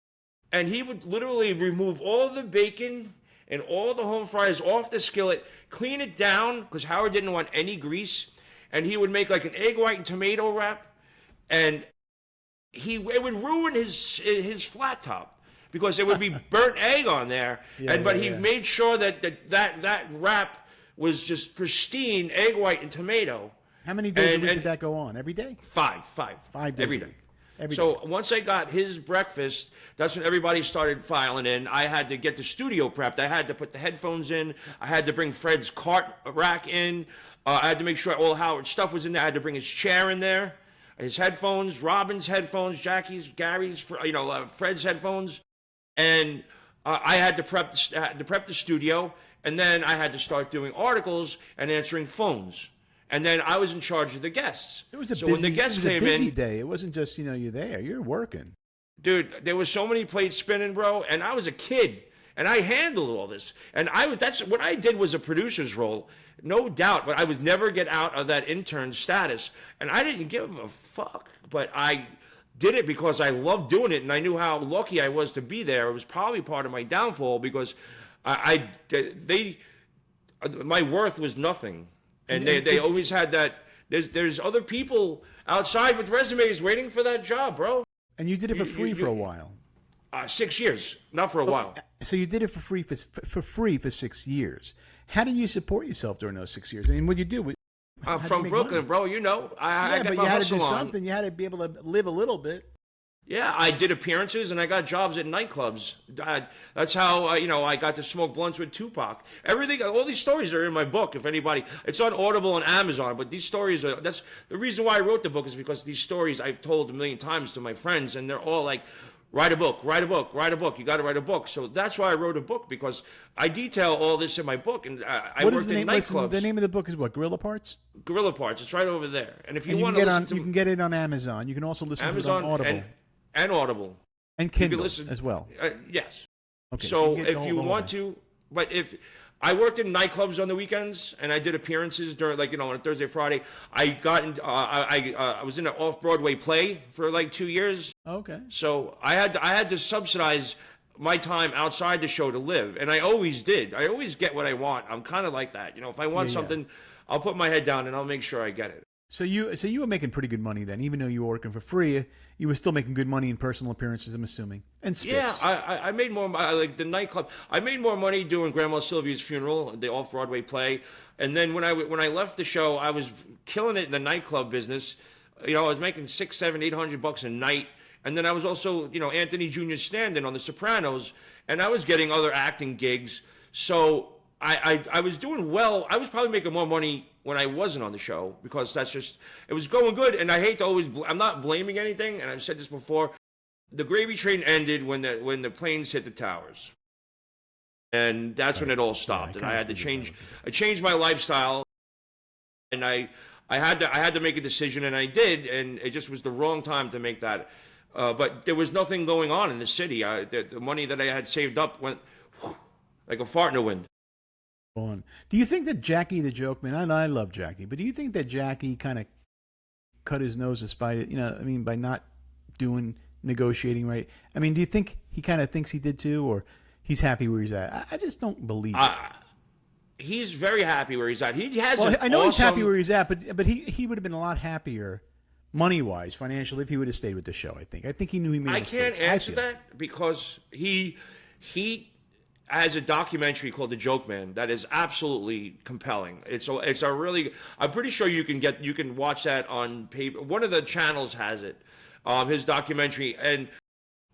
and he would literally remove all the bacon and all the home fries off the skillet, clean it down because Howard didn't want any grease, and he would make like an egg white and tomato wrap, and it would ruin his flat top because there would be burnt egg on there, but he made sure that wrap was just pristine egg white and tomato. How many days a week did that go on? Every day? 5 days every day. Once I got his breakfast, that's when everybody started filing in. I had to get the studio prepped. I had to put the headphones in. I had to bring Fred's cart rack in. I had to make sure all Howard's stuff was in there. I had to bring his chair in there, his headphones, Robin's headphones, Jackie's, Gary's, Fred's headphones, and I had to prep the studio. And then I had to start doing articles and answering phones. And then I was in charge of the guests. It was a so busy, when the guests it was came a busy in, day. It wasn't just, you're there. You're working. dude, there was so many plates spinning, bro. And I was a kid, and I handled all this. And that's what I did was a producer's role, no doubt. But I would never get out of that intern status, and I didn't give a fuck. But I did it because I loved doing it, and I knew how lucky I was to be there. It was probably part of my downfall because my worth was nothing, and they always had that. There's other people outside with resumes waiting for that job, bro. And you did it for free for a while. 6 years, not for a while. So you did it for free for 6 years. How did you support yourself during those 6 years? I mean, what did you do? I'm from Brooklyn, bro. I got but my you had to do hustle on. something. You had to be able to live a little bit. Yeah, I did appearances and I got jobs at nightclubs. That's how I got to smoke blunts with Tupac. Everything, all these stories are in my book. If anybody, it's on Audible and Amazon. But these stories that's the reason why I wrote the book is because these stories I've told a million times to my friends, and they're all like, write a book, write a book, write a book. You got to write a book. So that's why I wrote a book, because I detail all this in my book. And I worked in nightclubs. The name of the book is what? Gorilla Parts? Gorilla Parts. It's right over there. And if you want to listen to, you can get it on Amazon. You can also listen Amazon to it on Audible. And Audible. And Kindle as well. Yes. Okay. So if you want to, but if I worked in nightclubs on the weekends and I did appearances during, on a Thursday, Friday, I was in an off-Broadway play for like 2 years. Okay. So I had to subsidize my time outside the show to live, and I always did. I always get what I want. I'm kind of like that. If I want something, I'll put my head down and I'll make sure I get it. So you were making pretty good money then, even though you were working for free. You were still making good money in personal appearances, I'm assuming, and spiffs. Yeah, I made more. Like the nightclub, I made more money doing Grandma Sylvia's funeral, the off-Broadway play, and then when I left the show, I was killing it in the nightclub business. I was making $600, $700, $800 a night, and then I was also Anthony Jr. stand-in on The Sopranos, and I was getting other acting gigs. So I was doing well. I was probably making more money when I wasn't on the show, because it was going good. And I hate to always, I'm not blaming anything, and I've said this before. The gravy train ended when the planes hit the towers. And that's when it all stopped. And I had to change, I changed my lifestyle, and I had to make a decision, and I did, and it just was the wrong time to make that. But there was nothing going on in the city. The money that I had saved up went like a fart in the wind. On. Do you think that Jackie the Joke Man, I love Jackie, but do you think that Jackie kind of cut his nose to spite it, by not doing negotiating right? I mean, do you think he kind of thinks he did too, or he's happy where he's at? I just don't believe it. He's very happy where he's at. He has I know he's happy where he's at, but he would have been a lot happier money-wise, financially, if he would have stayed with the show, I think he knew he made a mistake. I can't answer that because he has a documentary called The Joke Man that is absolutely compelling. It's a really, I'm pretty sure you can watch that on paper. One of the channels has it, his documentary, and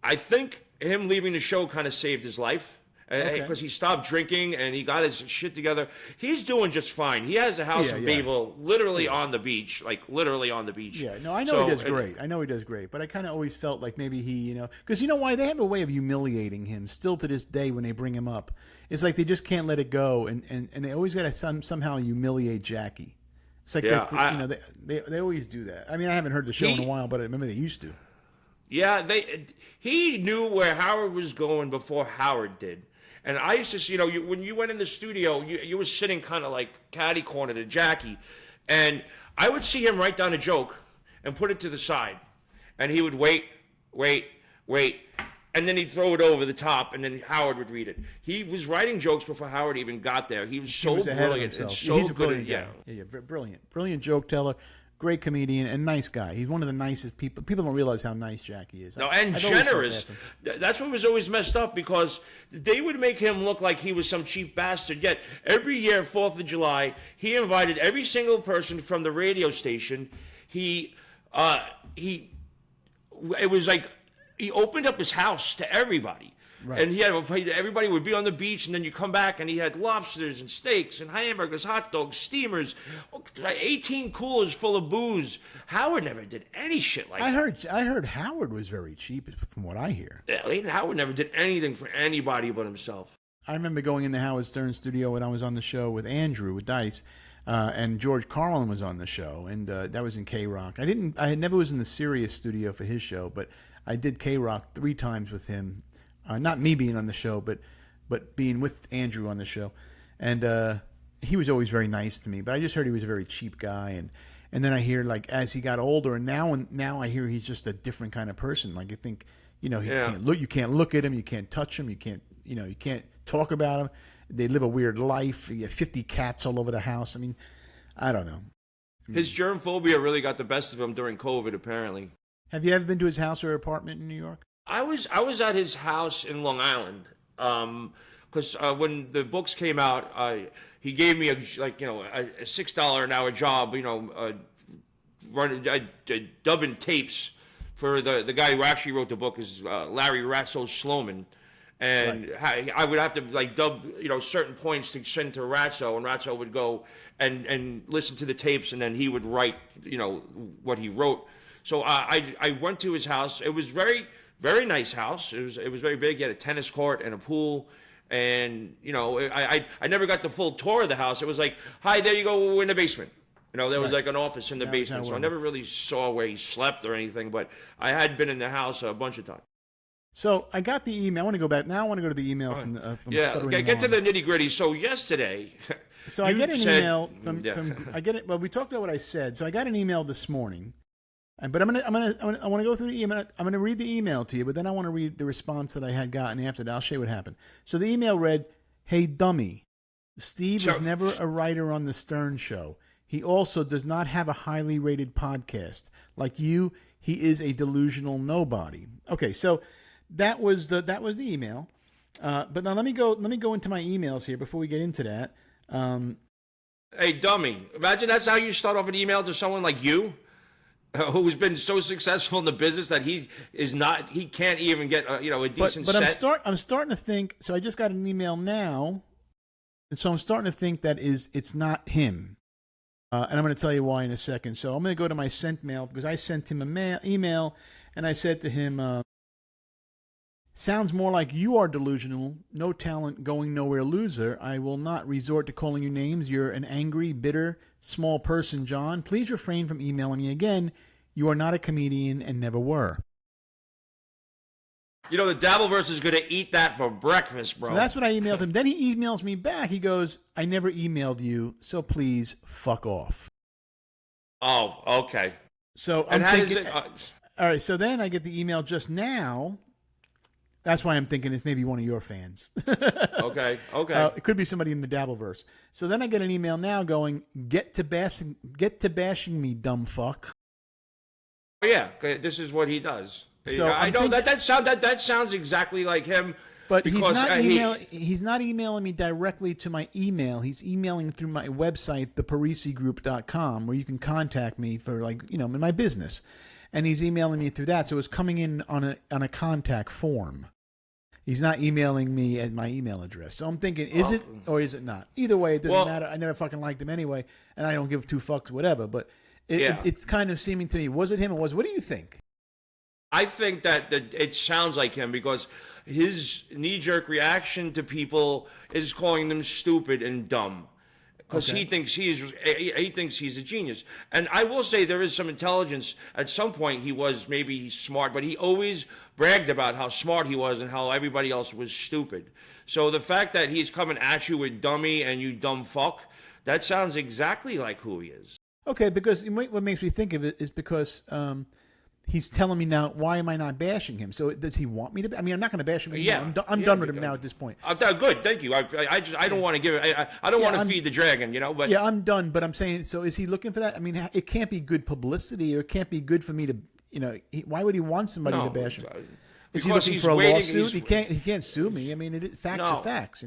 I think him leaving the show kind of saved his life. Because he stopped drinking and he got his shit together. He's doing just fine. He has a house in Bayville, literally on the beach, like literally on the beach. Yeah, no, I know he does great. I know he does great, but I kind of always felt like maybe he, because you know why? They have a way of humiliating him still to this day when they bring him up. It's like they just can't let it go, and they always got to somehow humiliate Jackie. It's like they always do that. I mean, I haven't heard the show in a while, but I remember they used to. Yeah, he knew where Howard was going before Howard did. And I used to see, when you went in the studio, you were sitting kind of like catty corner to Jackie. And I would see him write down a joke and put it to the side. And he would wait. And then he'd throw it over the top, and then Howard would read it. He was writing jokes before Howard even got there. He was so brilliant and so he's a good. Brilliant guy. Brilliant joke teller. Great comedian and nice guy. He's one of the nicest people. People don't realize how nice Jackie is. And generous. That's what was always messed up, because they would make him look like he was some cheap bastard. Yet every year, 4th of July, he invited every single person from the radio station. It was like he opened up his house to everybody. Right. And everybody would be on the beach, and then you come back, and he had lobsters and steaks and hamburgers, hot dogs, steamers, 18 coolers full of booze. Howard never did any shit like that. I heard Howard was very cheap, from what I hear. Yeah, Howard never did anything for anybody but himself. I remember going in the Howard Stern studio when I was on the show with Andrew, with Dice. and George Carlin was on the show, and that was in K-Rock. I never was in the Sirius studio for his show, but I did K-Rock 3 times with him. Not me being on the show, but being with Andrew on the show. And he was always very nice to me, but I just heard he was a very cheap guy. And then I hear, like, as he got older, and now I hear he's just a different kind of person. Like, I think, you can't look at him, you can't touch him, you can't talk about him. They live a weird life. You have 50 cats all over the house. I mean, I don't know. His germ phobia really got the best of him during COVID, apparently. Have you ever been to his house or apartment in New York? I was at his house in Long Island because when the books came out, he gave me a $6 an hour job, dubbing tapes for the guy who actually wrote the book is Larry Ratso Sloman. And right. I would have to dub, certain points to send to Ratso, and Ratso would go and listen to the tapes, and then he would write, what he wrote. So I went to his house. It was very, very nice house. It was very big. He had a tennis court and a pool, and I never got the full tour of the house. It was like, hi, there you go, we're in the basement. There was like an office in the basement, so I never really saw where he slept or anything. But I had been in the house a bunch of times. So I got the email. I want to go back. Now I want to go to the email from get to the nitty gritty. So yesterday, so I get an email from I get it. Well, we talked about what I said. So I got an email this morning, but I want to go through the email. I'm going to read the email to you, but then I want to read the response that I had gotten after that. I'll show you what happened. So the email read, "Hey dummy, Steve was never a writer on the Stern Show. He also does not have a highly rated podcast. Like you, he is a delusional nobody." Okay, so. That was the email, but now let me go into my emails here before we get into that. Hey, dummy! Imagine that's how you start off an email to someone like you, who's been so successful in the business that he can't even get a decent set. But I'm starting to think. So I just got an email now, and so I'm starting to think that it's not him, and I'm going to tell you why in a second. So I'm going to go to my sent mail because I sent him an email, and I said to him. Sounds more like you are delusional, no talent, going nowhere loser. I will not resort to calling you names. You're an angry, bitter, small person, John. Please refrain from emailing me again. You are not a comedian and never were. The Dabbleverse is going to eat that for breakfast, bro. So that's what I emailed him. Then he emails me back. He goes, I never emailed you, so please fuck off. Oh, okay. So I'm thinking, all right, so then I get the email just now. That's why I'm thinking it's maybe one of your fans. Okay. It could be somebody in the Dabbleverse. So then I get an email now going, get to bashing me, dumb fuck. Oh, yeah, this is what he does. So I know that sounds exactly like him. But he's not emailing me directly to my email. He's emailing through my website, theparisigroup.com, where you can contact me for in my business. And he's emailing me through that, so it's coming in on a contact form. He's not emailing me at my email address. So I'm thinking, is it or is it not? Either way, it doesn't matter. I never fucking liked him anyway, and I don't give 2 fucks, whatever. But it's kind of seeming to me, was it him or was it? What do you think? I think that it sounds like him because his knee-jerk reaction to people is calling them stupid and dumb. Because he thinks he's a genius. And I will say there is some intelligence. At some point he was maybe smart, but he always bragged about how smart he was and how everybody else was stupid. So the fact that he's coming at you with dummy and you dumb fuck, that sounds exactly like who he is. Okay, because what makes me think of it is because he's telling me now, why am I not bashing him? So does he want me to? I mean, I'm not going to bash him. Yeah, I'm done with him now at this point. Good, thank you. I don't want to give it. I don't want to feed the dragon, But yeah, I'm done. But I'm saying, so is he looking for that? I mean, it can't be good publicity, or it can't be good for me to, why would he want somebody to bash him? Is he looking for a lawsuit? He can't sue me. I mean, facts are facts,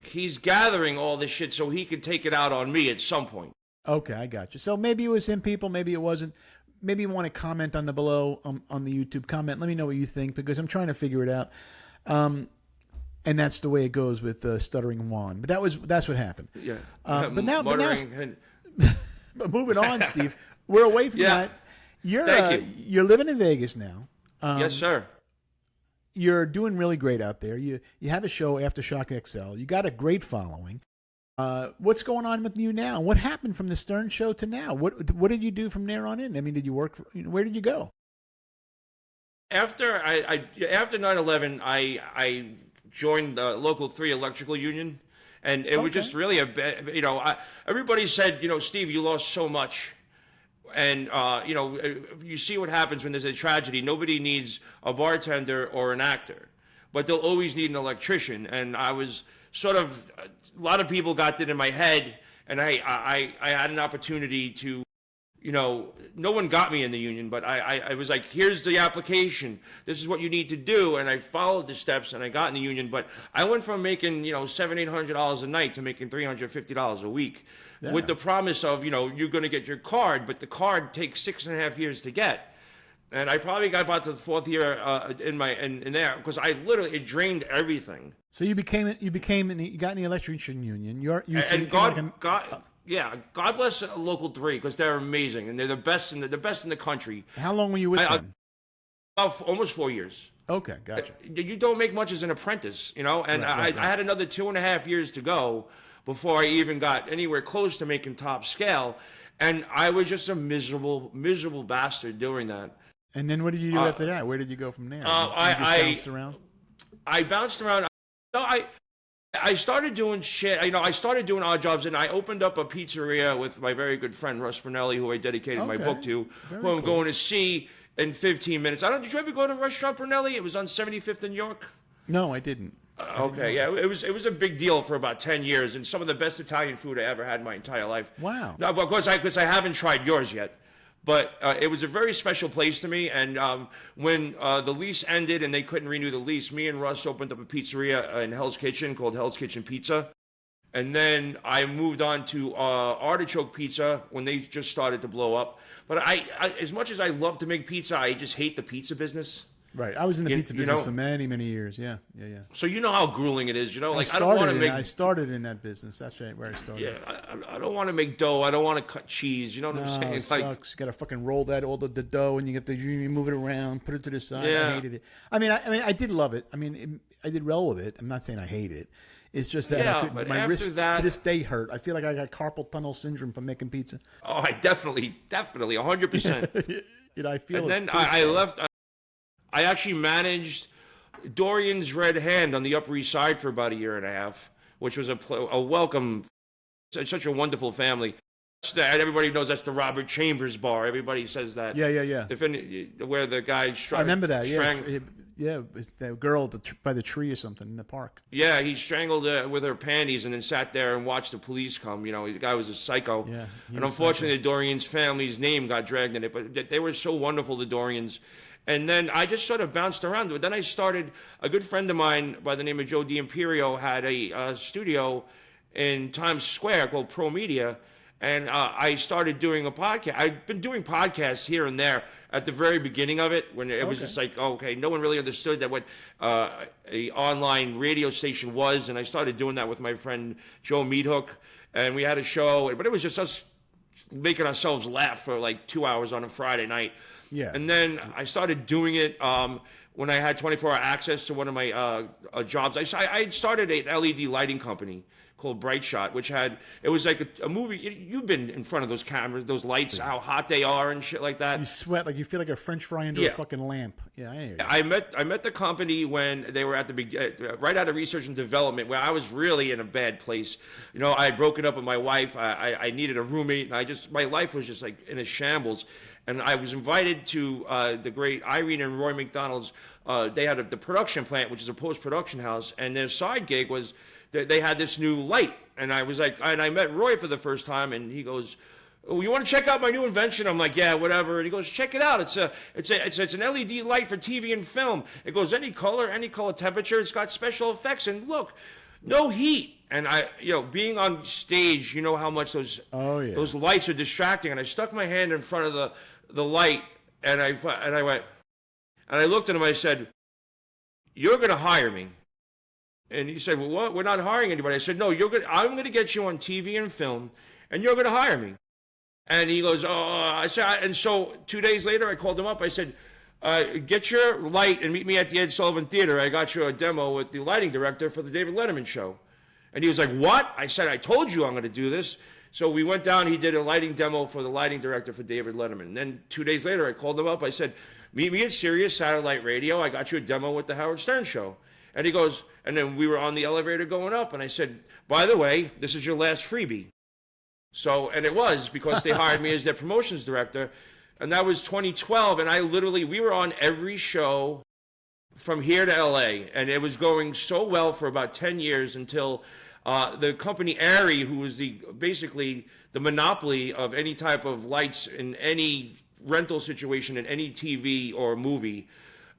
He's gathering all this shit so he can take it out on me at some point. Okay, I got you. So maybe it was him, people. Maybe it wasn't. Maybe you want to comment on the below on the YouTube comment. Let me know what you think because I'm trying to figure it out. And that's the way it goes with Stuttering Juan. But that's what happened. Yeah. But moving on, Steve. We're away from that. You're living in Vegas now. Yes, sir. You're doing really great out there. You have a show, Aftershock XL. You got a great following. What's going on with you now? What happened from the Stern Show to now? What did you do from there on in? I mean, did you work? Where did you go? After after 9/11, I joined the local 3 electrical union, and it was just really a bad, everybody said, Steve, you lost so much. And, you see what happens when there's a tragedy. Nobody needs a bartender or an actor, but they'll always need an electrician. And I was sort of, a lot of people got that in my head, and I had an opportunity to, no one got me in the union, but I was like, here's the application. This is what you need to do. And I followed the steps, and I got in the union. But I went from making, $700-800 a night to making $350 a week. Yeah. With the promise of, you're going to get your card, but the card takes 6.5 years to get. And I probably got about to the 4th year in there, because it drained everything. So you got in the electrician union. God bless Local 3, because they're amazing and they're the best in the country. How long were you with them? Almost 4 years. Okay, gotcha. You don't make much as an apprentice, and right. I had another 2.5 years to go before I even got anywhere close to making top scale, and I was just a miserable bastard doing that. And then what did you do after that? Where did you go from there? I bounced around. I bounced around. No, I started doing shit. I started doing odd jobs, and I opened up a pizzeria with my very good friend Russ Brunelli, who I dedicated my book to, who I'm going to see in 15 minutes. Did you ever go to Restaurant Brunelli? It was on 75th and York. No, I didn't. Okay, yeah, it was a big deal for about 10 years, and some of the best Italian food I ever had in my entire life. Wow. No, because I haven't tried yours yet. But it was a very special place to me, and when the lease ended and they couldn't renew the lease, me and Russ opened up a pizzeria in Hell's Kitchen called Hell's Kitchen Pizza. And then I moved on to Artichoke Pizza when they just started to blow up. But I as much as I love to make pizza, I just hate the pizza business. Right. I was in the pizza business for many, many years. Yeah. So you know how grueling it is, I started in that business. That's right where I started. Yeah, I don't want to make dough. I don't want to cut cheese. You know what I'm saying? It sucks. You got to fucking roll all the dough, and you move it around, put it to the side. Yeah. I hated it. I did love it. I did well with it. I'm not saying I hate it. It's just that my wrists to this day hurt. I feel like I got carpal tunnel syndrome from making pizza. Oh, I definitely, 100%. I feel. And then I left. I actually managed Dorian's Red Hand on the Upper East Side for about 1.5 years, which was a welcome. It's such a wonderful family. Everybody knows that's the Robert Chambers bar. Everybody says that. Yeah. Where the guy I remember that. Yeah, it's that girl by the tree or something in the park. Yeah, he strangled her with her panties and then sat there and watched the police come. The guy was a psycho. Yeah, and unfortunately, the Dorian's family's name got dragged in it. But they were so wonderful, the Dorians. And then I just sort of bounced around. Then I started, a good friend of mine by the name of Joe D'Imperio had a studio in Times Square called Pro Media. And I started doing a podcast. I've been doing podcasts here and there at the very beginning of it, when it was just like, no one really understood that what a online radio station was. And I started doing that with my friend Joe Meathook. And we had a show, but it was just us making ourselves laugh for like 2 hours on a Friday night. Yeah. And then I started doing it when I had 24-hour access to one of my jobs. I started an LED lighting company called Bright Shot, it was like a movie. You've been in front of those cameras, those lights, how hot they are and shit like that. You sweat like you feel like a French fry into a fucking lamp. Yeah, I met the company when they were at right out of research and development, where I was really in a bad place. I had broken up with my wife. I needed a roommate, and my life was just like in a shambles. And I was invited to the great Irene and Roy McDonald's. They had the production plant, which is a post-production house, and their side gig was they had this new light. And I was like, and I met Roy for the first time, and he goes, "Oh, you want to check out my new invention?" I'm like, "Yeah, whatever." And he goes, "Check it out. It's an LED light for TV and film. It goes any color temperature. It's got special effects, and look, no heat." And being on stage, you know how much those lights are distracting. And I stuck my hand in front of the light, and I went, and I looked at him. I said, "You're going to hire me." And he said, "Well, what? We're not hiring anybody." I said, "No, I'm going to get you on TV and film, and you're going to hire me." And he goes, "Oh," I said, and so 2 days later, I called him up. I said, "Get your light and meet me at the Ed Sullivan Theater. I got you a demo with the lighting director for the David Letterman show." And he was like, what? I said, I told you I'm going to do this. So we went down. He did a lighting demo for the lighting director for David Letterman. And then 2 days later, I called him up. I said, meet me at Sirius Satellite Radio. I got you a demo with the Howard Stern Show. And he goes, and then we were on the elevator going up. And I said, by the way, this is your last freebie. So, and it was because they hired me as their promotions director. And that was 2012. And we were on every show from here to LA. And it was going so well for about 10 years until the company Arri, who was basically the monopoly of any type of lights in any rental situation in any TV or movie,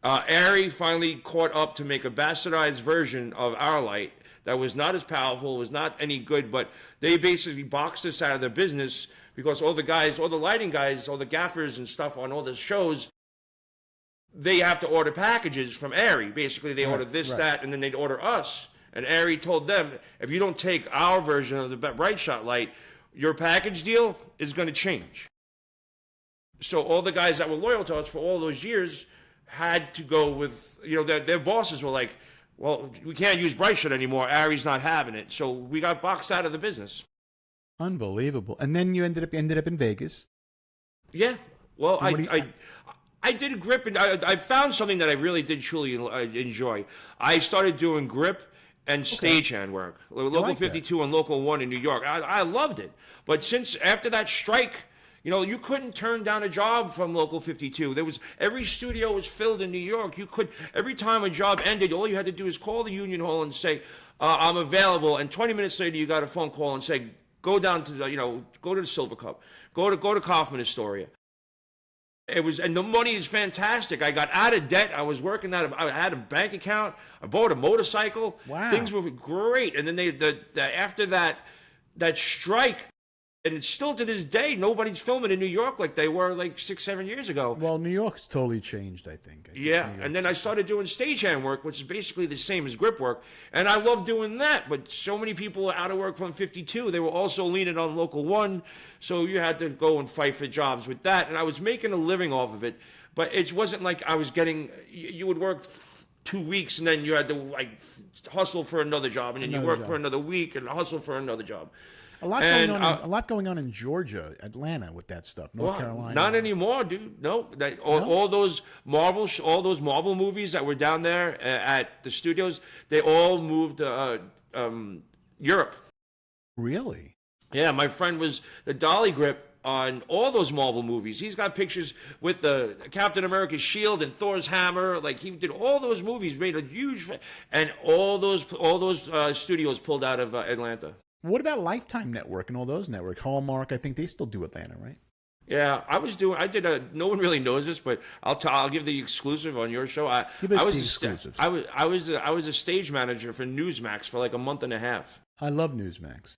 Arri finally caught up to make a bastardized version of our light that was not as powerful, was not any good, but they basically boxed us out of their business because all the guys, all the lighting guys, all the gaffers and stuff on all the shows, they have to order packages from Arri. Basically, they order this, that, and then they'd order us. And Arri told them, if you don't take our version of the Bright Shot light, your package deal is going to change. So all the guys that were loyal to us for all those years had to go with, their bosses were like, well, we can't use Bright Shot anymore. Arri's not having it. So we got boxed out of the business. Unbelievable. And then you ended up in Vegas. Yeah. Well, I did a grip, and I found something that I really did truly enjoy. I started doing grip and stagehand work. Local 52 and Local 1 in New York. I loved it. But since after that strike, you couldn't turn down a job from Local 52. Every studio was filled in New York. Every time a job ended, all you had to do is call the union hall and say, I'm available. And 20 minutes later, you got a phone call and say, go down to go to the Silver Cup, go to Kaufman Astoria. And the money is fantastic. I got out of debt. I was working I had a bank account. I bought a motorcycle. Wow. Things were great. And then after that strike, and it's still to this day, nobody's filming in New York like they were like 6-7 years ago. Well, New York's totally changed, I think. Yeah, and then I started doing stagehand work, which is basically the same as grip work, and I love doing that. But so many people were out of work from 52. They were also leaning on Local 1, so you had to go and fight for jobs with that. And I was making a living off of it, but it wasn't like I was getting. You would work 2 weeks, and then you had to hustle for another job, and then you work for another week and hustle for another job. A lot going on in Georgia, Atlanta with that stuff. North Carolina. Not anymore, dude. No, all those Marvel movies that were down there at the studios, they all moved to Europe. Really? Yeah, my friend was the dolly grip on all those Marvel movies. He's got pictures with the Captain America's shield and Thor's hammer. Like, he did all those movies, made a huge, and all those studios pulled out of Atlanta. What about Lifetime Network and all those networks? Hallmark, I think they still do Atlanta, right? Yeah, no one really knows this, but I'll give the exclusive on your show. Give us the exclusives. I was a stage manager for Newsmax for like a month and a half. I love Newsmax.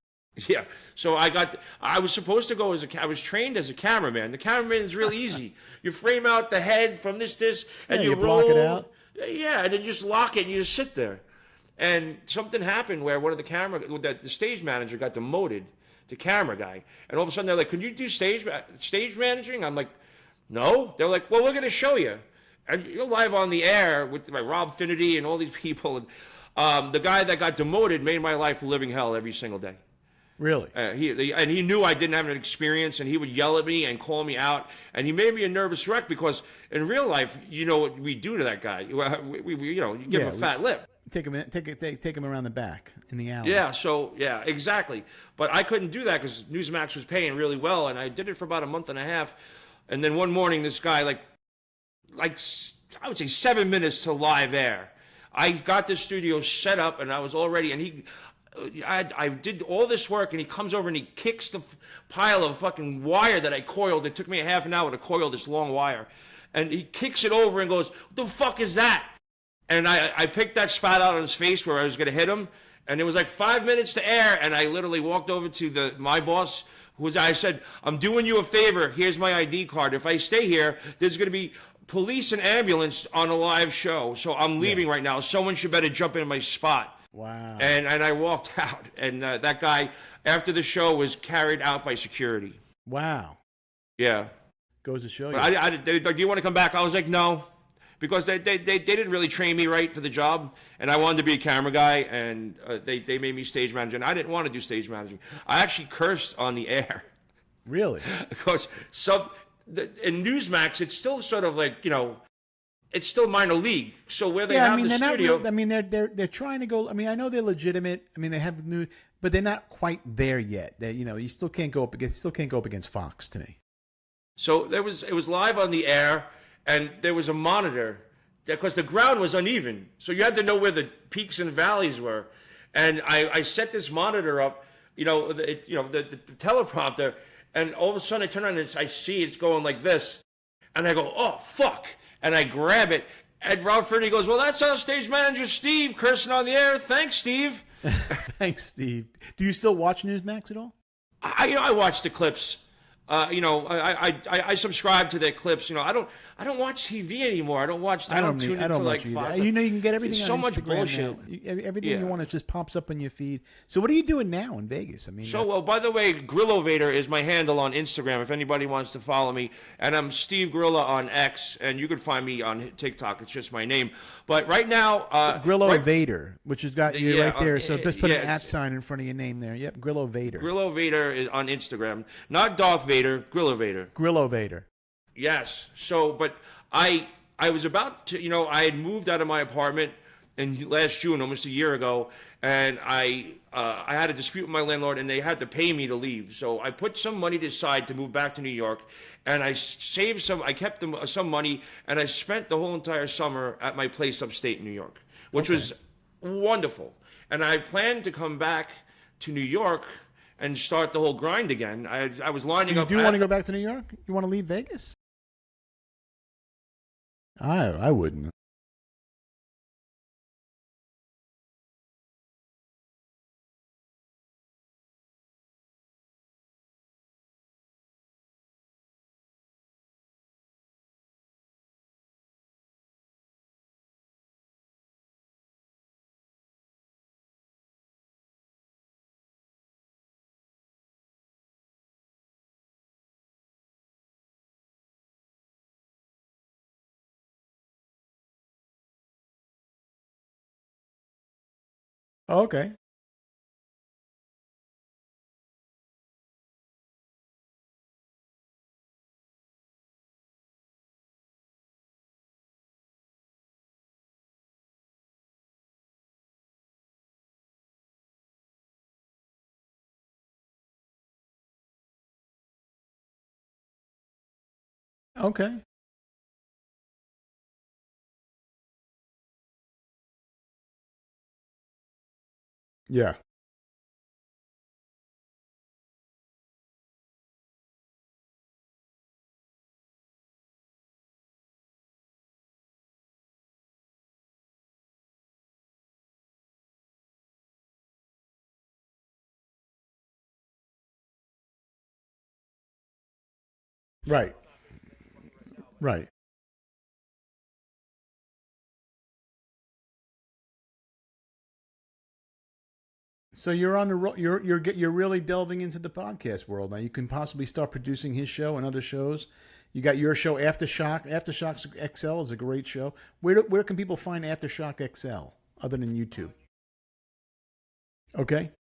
Yeah, so I was supposed to go I was trained as a cameraman. The cameraman is real easy. You frame out the head from this, and you roll. Block it out. Yeah, and then you just lock it and you just sit there. And something happened where one of the stage manager got demoted to camera guy. And all of a sudden they're like, "Can you do stage managing?" I'm like, "No." They're like, "Well, we're going to show you." And you're live on the air with Rob Finnerty and all these people. And the guy that got demoted made my life a living hell every single day. Really? He knew I didn't have an experience, and he would yell at me and call me out. And he made me a nervous wreck because in real life, you know what we do to that guy. We you give him a fat lip. Take him around the back in the alley. Yeah, exactly. But I couldn't do that because Newsmax was paying really well, and I did it for about a month and a half. And then one morning, this guy, like I would say 7 minutes to live air, I got this studio set up, and I was all ready. And I did all this work, and he comes over and he kicks the pile of fucking wire that I coiled. It took me a half an hour to coil this long wire. And he kicks it over and goes, "What the fuck is that?" And I picked that spot out on his face where I was going to hit him. And it was like 5 minutes to air. And I literally walked over to my boss, I said, "I'm doing you a favor. Here's my ID card. If I stay here, there's going to be police and ambulance on a live show. So I'm leaving right now. Someone should better jump in my spot." Wow. And I walked out. And that guy, after the show, was carried out by security. Wow. Yeah. Goes to show you. Do you want to come back? I was like, no. because they didn't really train me right for the job, and I wanted to be a camera guy, and they made me stage manager, and I didn't want to do stage managing. I actually cursed on the air. Really? Because in Newsmax, it's still sort of like, it's still minor league. So where they have the studio, not, I mean, they're trying to go. I mean, I know they're legitimate. I mean, they have new, but they're not quite there yet. They, you still can't go up against Fox to me. so it was live on the air, and there was a monitor because the ground was uneven, so you had to know where the peaks and valleys were. And I set this monitor up, the teleprompter, and all of a sudden I turn on and I see it's going like this, and I go, oh fuck. And I grab it, and Rob Ferdy goes, well, that's our stage manager, Steve, cursing on the air. Thanks, Steve. Thanks, Steve. Do you still watch Newsmax at all? I watch the clips. I subscribe to their clips. I don't watch TV anymore. I don't watch. I don't tune into like Fox. You can get everything. There's on so much Instagram bullshit. now. Everything you want, it just pops up on your feed. So what are you doing now in Vegas? I mean, well, by the way, Grillo Vader is my handle on Instagram. If anybody wants to follow me, and I'm Steve Grillo on X, and you can find me on TikTok. It's just my name. But right now, Grillo Vader, which has got you right there. So just put an @ sign in front of your name there. Yep, Grillo Vader. Grillo Vader is on Instagram, not Darth Vader. Grillo Vader. Grillo Vader. Yes. So, but I was about to, I had moved out of my apartment in last June, almost a year ago, and I had a dispute with my landlord, and they had to pay me to leave. So I put some money aside to move back to New York, and I saved some. I kept some money, and I spent the whole entire summer at my place upstate in New York, which was wonderful. And I planned to come back to New York and start the whole grind again. I was lining up. Do you want to go back to New York? You want to leave Vegas? I wouldn't. Oh, okay. Okay. Yeah. Right. Right. So you're on the you're really delving into the podcast world now. You can possibly start producing his show and other shows. You got your show Aftershock. Aftershock XL is a great show. Where can people find Aftershock XL other than YouTube? Okay.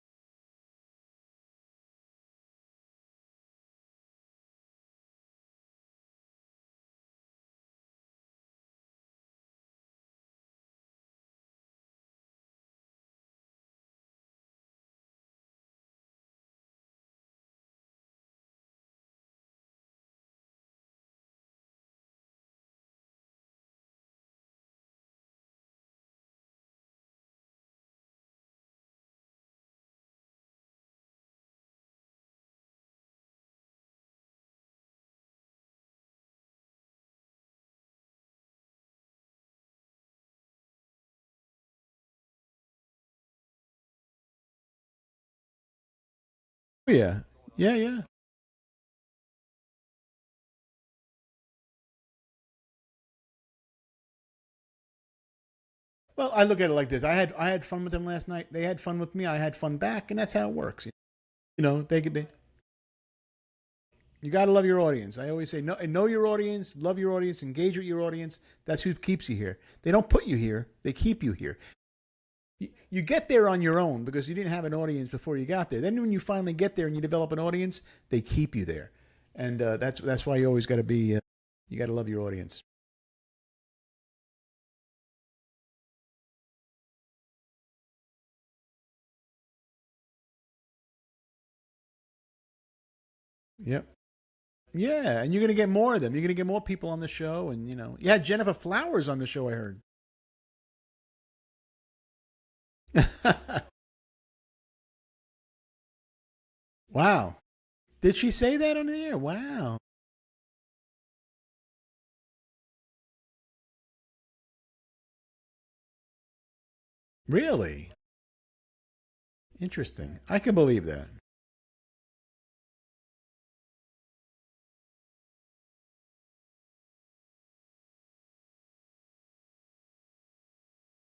Yeah. Yeah. Yeah. Well, I look at it like this. I had fun with them last night. They had fun with me. I had fun back, and that's how it works. They You got to love your audience. I always say, know your audience, love your audience, engage with your audience. That's who keeps you here. They don't put you here. They keep you here. You get there on your own because you didn't have an audience before you got there. Then when you finally get there and you develop an audience, they keep you there. And that's why you always got to be, you got to love your audience. Yep. Yeah, and you're gonna get more of them. You're gonna get more people on the show, and you had Jennifer Flowers on the show. I heard. Wow. Did she say that on the air? Wow. Really? Interesting. I can believe that.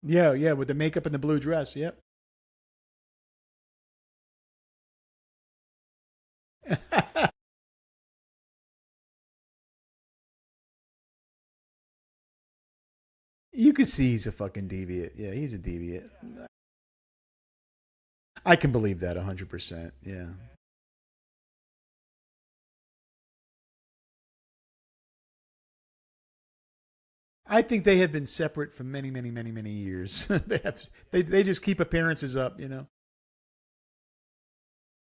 Yeah, yeah, with the makeup and the blue dress. Yep. You could see he's a fucking deviant. Yeah, he's a deviant. I can believe that 100%. Yeah. I think they have been separate for many, many, many, many years. They just keep appearances up.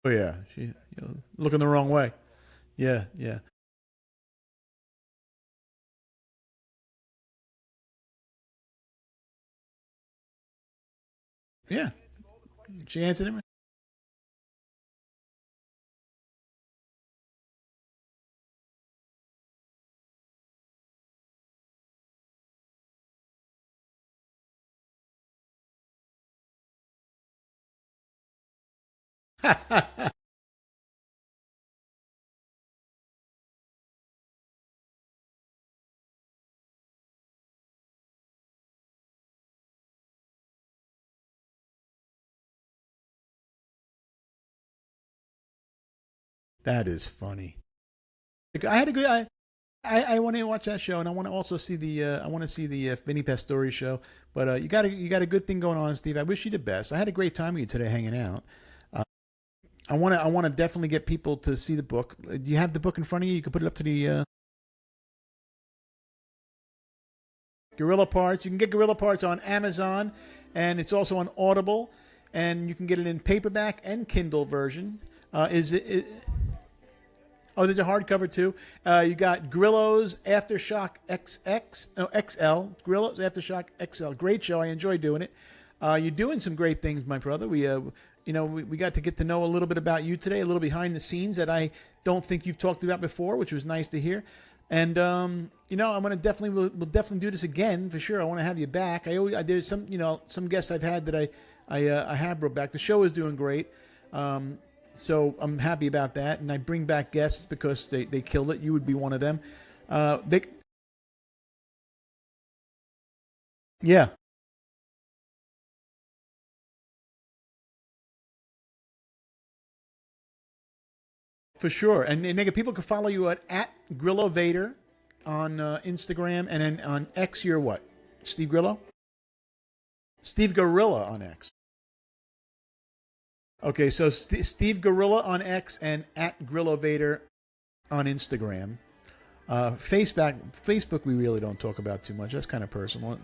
Oh yeah, she looking the wrong way. Yeah, yeah, yeah. She answered him. That is funny. I had a good. I want to watch that show, and I want to also see the. I want to see the Vinny Pastore show. But you got a good thing going on, Steve. I wish you the best. I had a great time with you today, hanging out. Uh, I want to definitely get people to see the book. Do you have the book in front of you? You can put it up to the Gorilla Parts. You can get Gorilla Parts on Amazon, and it's also on Audible, and you can get it in paperback and Kindle version. Is it? Oh, there's a hardcover too. You got Grillo's Aftershock XX, no, XL. Grillo's Aftershock XL. Great show. I enjoy doing it. You're doing some great things, my brother. We got to get to know a little bit about you today, a little behind the scenes that I don't think you've talked about before, which was nice to hear. And I'm gonna definitely we'll definitely do this again for sure. I want to have you back. There's some guests I've had that I have brought back. The show is doing great. So I'm happy about that, and I bring back guests because they killed it. You would be one of them. They Yeah, for sure. And people can follow you at Grillo Vader on Instagram, and then on X you're what? Steve Grillo? Steve Gorilla on X. Okay, so Steve Gorilla on X and at Grillo Vader on Instagram. Facebook, we really don't talk about too much. That's kind of personal.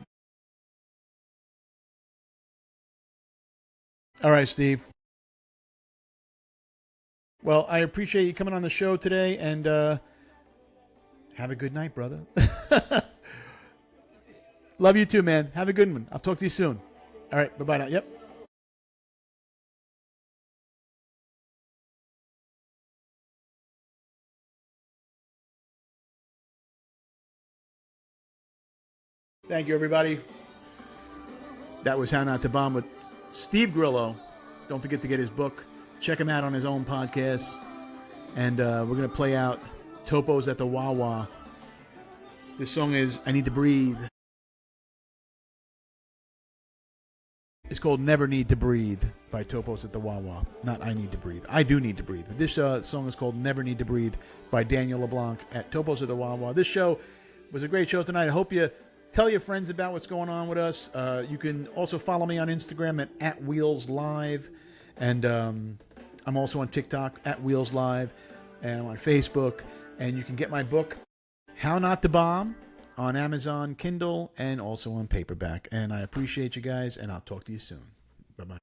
All right, Steve. Well, I appreciate you coming on the show today, and have a good night, brother. Love you too, man. Have a good one. I'll talk to you soon. All right, bye bye now. Yep. Thank you, everybody. That was How Not to Bomb with Steve Grillo. Don't forget to get his book. Check him out on his own podcast. And we're going to play out Topos at the Wawa. This song is I Need to Breathe. is called Never Need to Breathe by Topos at the Wawa. Not I Need to Breathe. I do need to breathe. But this song is called Never Need to Breathe by Daniel LeBlanc at Topos at the Wawa. This show was a great show tonight. I hope you tell your friends about what's going on with us. You can also follow me on Instagram at Wheels Live. And I'm also on TikTok at Wheels Live. And I'm on Facebook. And you can get my book, How Not to Bomb, on Amazon Kindle and also on paperback. And I appreciate you guys, and I'll talk to you soon. Bye-bye.